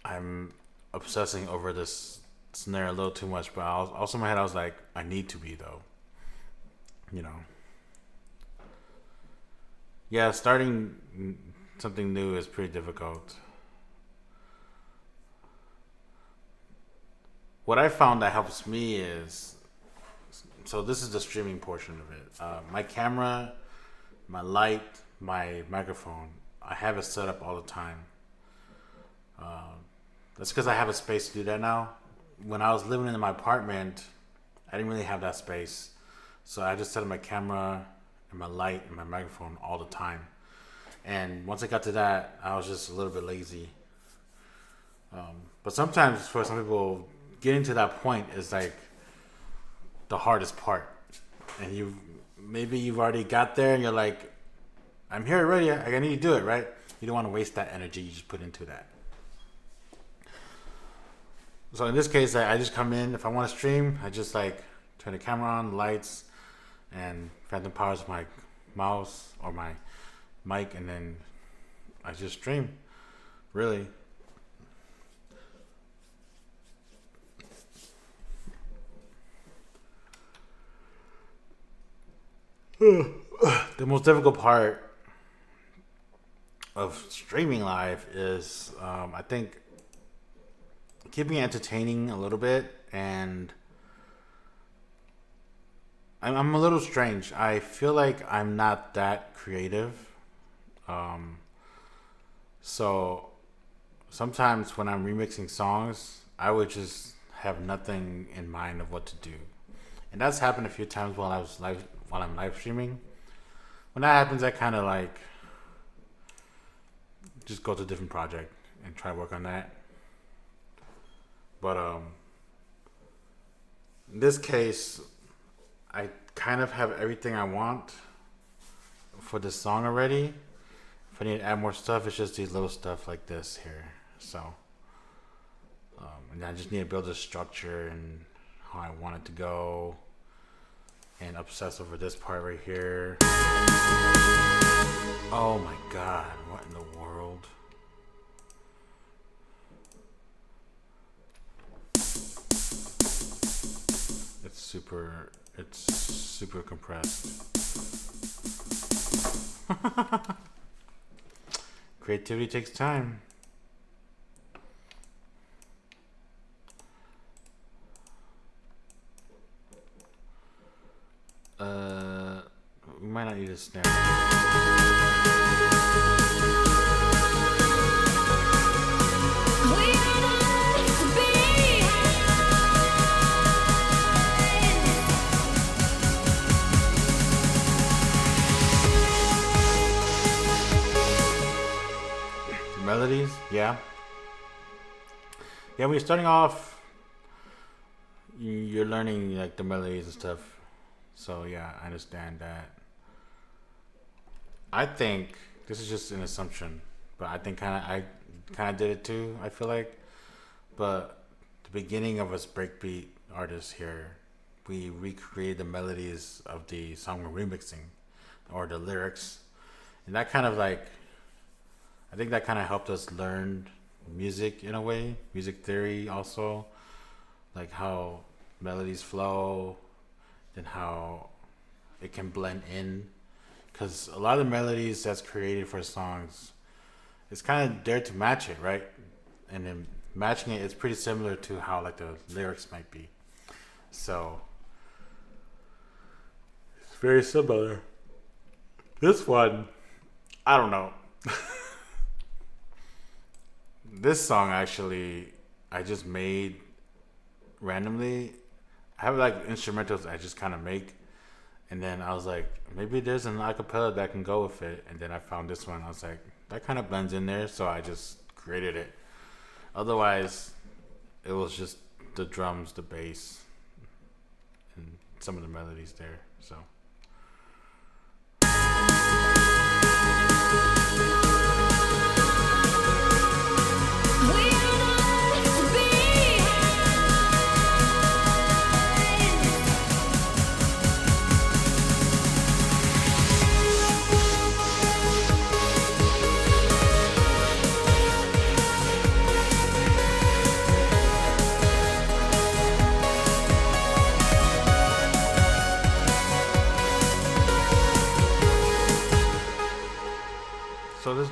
I'm obsessing over this snare a little too much, but I was also in my head. I was like, I need to be though, you know. Yeah, starting something new is pretty difficult. What I found that helps me is, so this is the streaming portion of it. My camera, my light, my microphone. I have it set up all the time. That's because I have a space to do that now. When I was living in my apartment, I didn't really have that space, so I just set up my camera and my light and my microphone all the time. And once I got to that, I was just a little bit lazy. But sometimes for some people, getting to that point is like the hardest part. And you've already got there and you're like, I'm here already, I need to do it, right? You don't want to waste that energy you just put into that. So in this case, I just come in. If I want to stream, I just like turn the camera on, lights, and phantom powers my mouse or my mic, and then I just stream. Really. The most difficult part of streaming live is, I think, keeping it entertaining a little bit. And I'm a little strange. I feel like I'm not that creative. So sometimes when I'm remixing songs, I would just have nothing in mind of what to do. And that's happened a few times while I'm live streaming. When that happens, I kind of like just go to a different project and try to work on that. But in this case, I kind of have everything I want for this song already. If I need to add more stuff, it's just these little stuff like this here. So, and I just need to build a structure and how I want it to go, and obsess over this part right here. Oh my God! What in the world? It's super compressed. Creativity takes time. We might not need a snare. Melodies, yeah. When you're starting off, you're learning like the melodies and stuff. So yeah, I understand that. I think this is just an assumption, but I think I kind of did it too. I feel like, but the beginning of us breakbeat artists here, we recreated the melodies of the song we're remixing, or the lyrics, and that kind of like, I think that kind of helped us learn music in a way, music theory also, like how melodies flow and how it can blend in. Because a lot of the melodies that's created for songs, it's kind of there to match it, right? And then matching it is pretty similar to how like the lyrics might be. So it's very similar. This one, I don't know. This song actually, I just made randomly. I have like instrumentals I just kind of make, and then I was like, maybe there's an acapella that can go with it. And then I found this one. I was like, that kind of blends in there, so I just created it. Otherwise, it was just the drums, the bass, and some of the melodies there. So.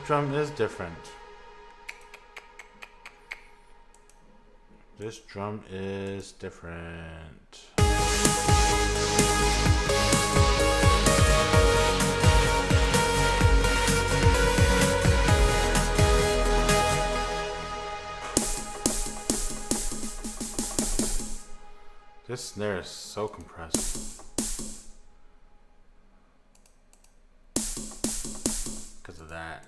drum is different. This drum is different. This snare is so compressed. Because of that.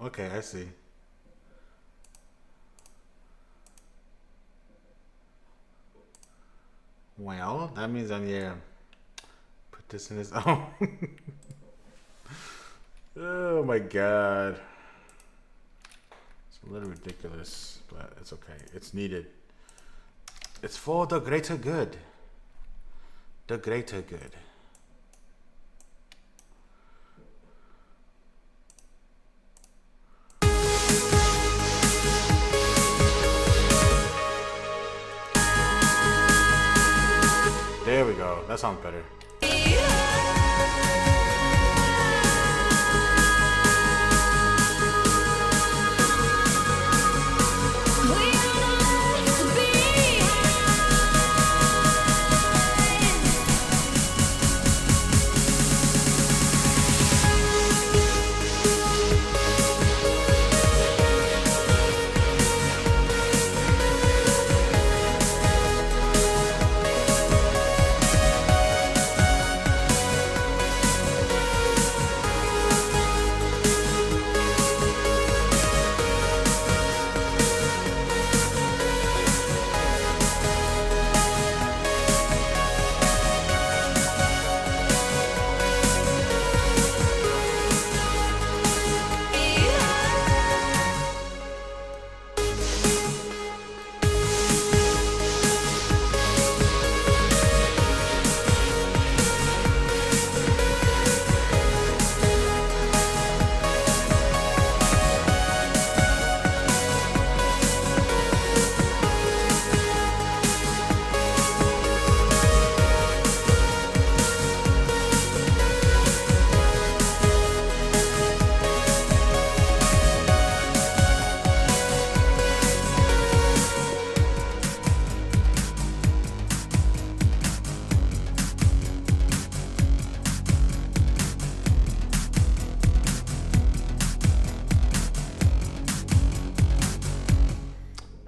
Okay, I see. Well, that means I need to put this in his own. Oh my god. It's a little ridiculous, but it's okay. It's needed. It's for the greater good. The greater good. There we go. That sounds better.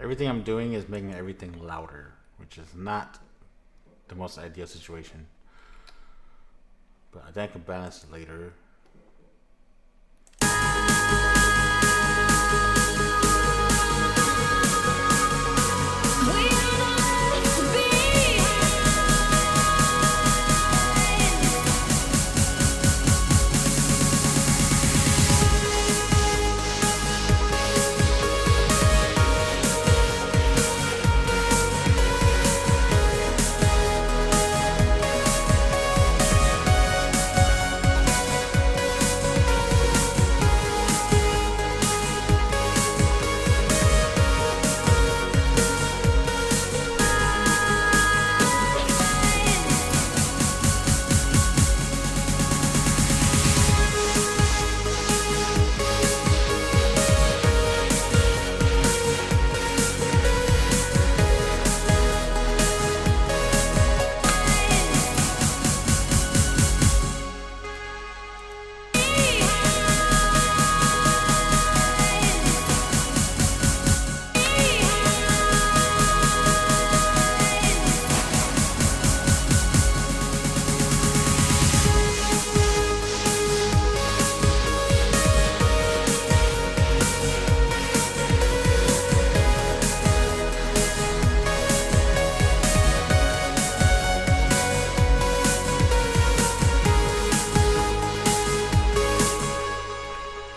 Everything I'm doing is making everything louder, which is not the most ideal situation. But I think I can balance it later.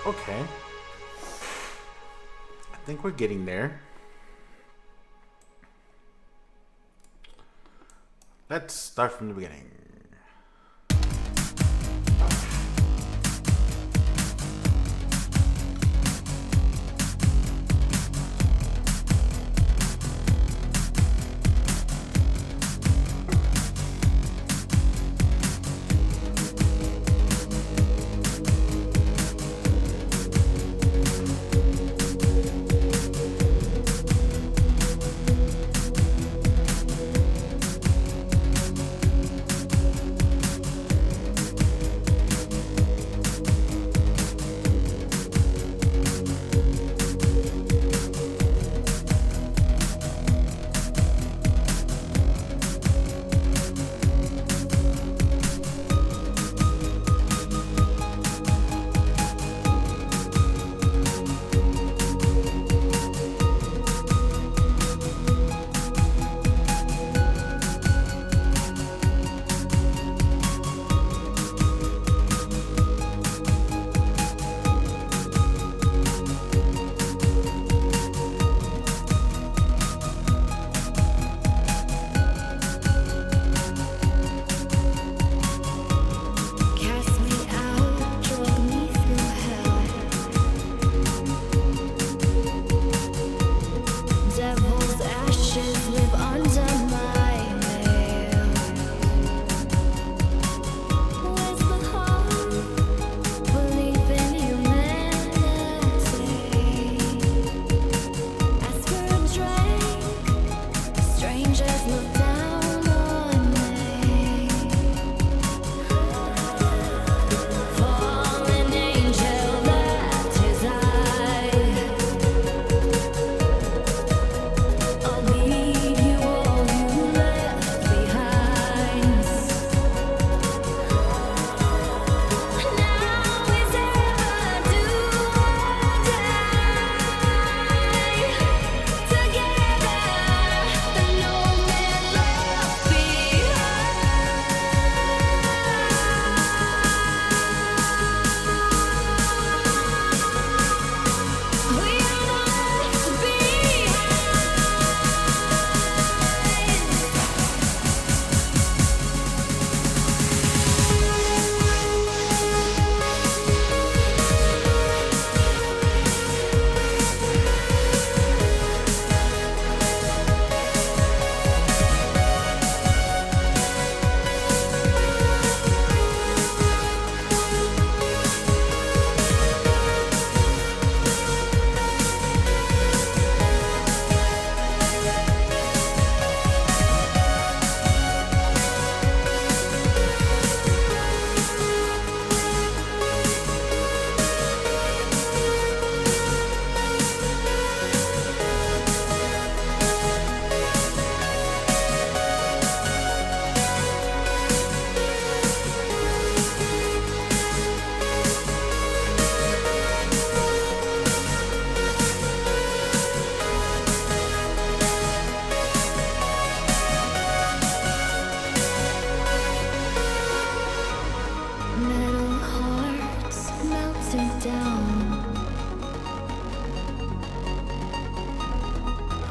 Okay. I think we're getting there. Let's start from the beginning.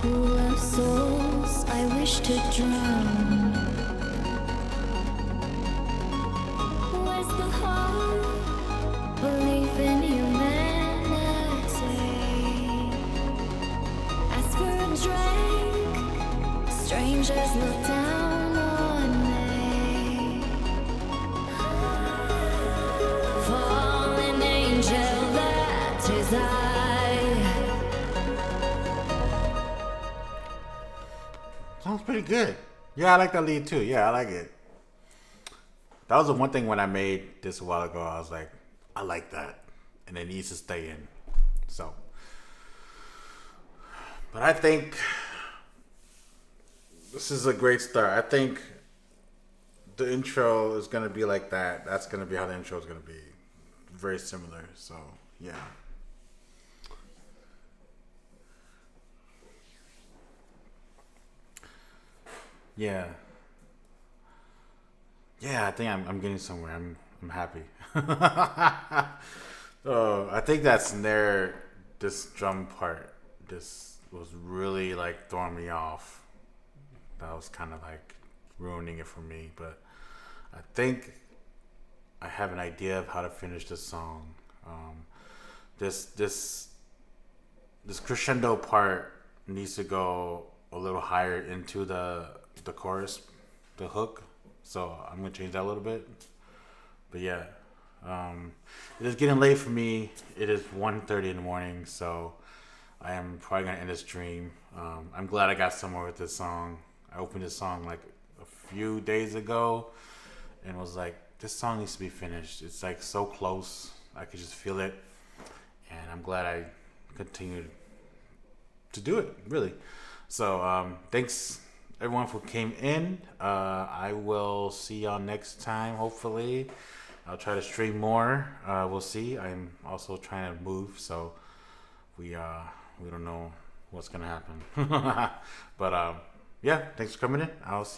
Pool of souls I wish to drown. Where's the heart? Belief in humanity. Ask for a drink. Strangers look down on me. Fallen angel, that is I. Sounds pretty good. Yeah, I like that lead too. Yeah, I like it. That was the one thing when I made this a while ago. I was like, I like that, and it needs to stay in. So, but I think this is a great start. I think the intro is gonna be like that. That's gonna be how the intro is gonna be. Very similar. So, yeah. Yeah. Yeah, I think I'm getting somewhere. I'm happy. Oh, I think that snare, this drum part, this was really like throwing me off. That was kind of like ruining it for me. But I think I have an idea of how to finish this song. Um, this this crescendo part needs to go a little higher into the chorus, the hook. So I'm gonna change that a little bit. But yeah, it is getting late for me. It is 1:30 in the morning, so I am probably gonna end the stream. I'm glad I got somewhere with this song. I opened this song like a few days ago and was like, this song needs to be finished. It's like so close. I could just feel it, and I'm glad I continued to do it. Really. So thanks everyone who came in. I will see y'all next time. Hopefully, I'll try to stream more. We'll see. I'm also trying to move, so we don't know what's gonna happen. But yeah, thanks for coming in. I'll see.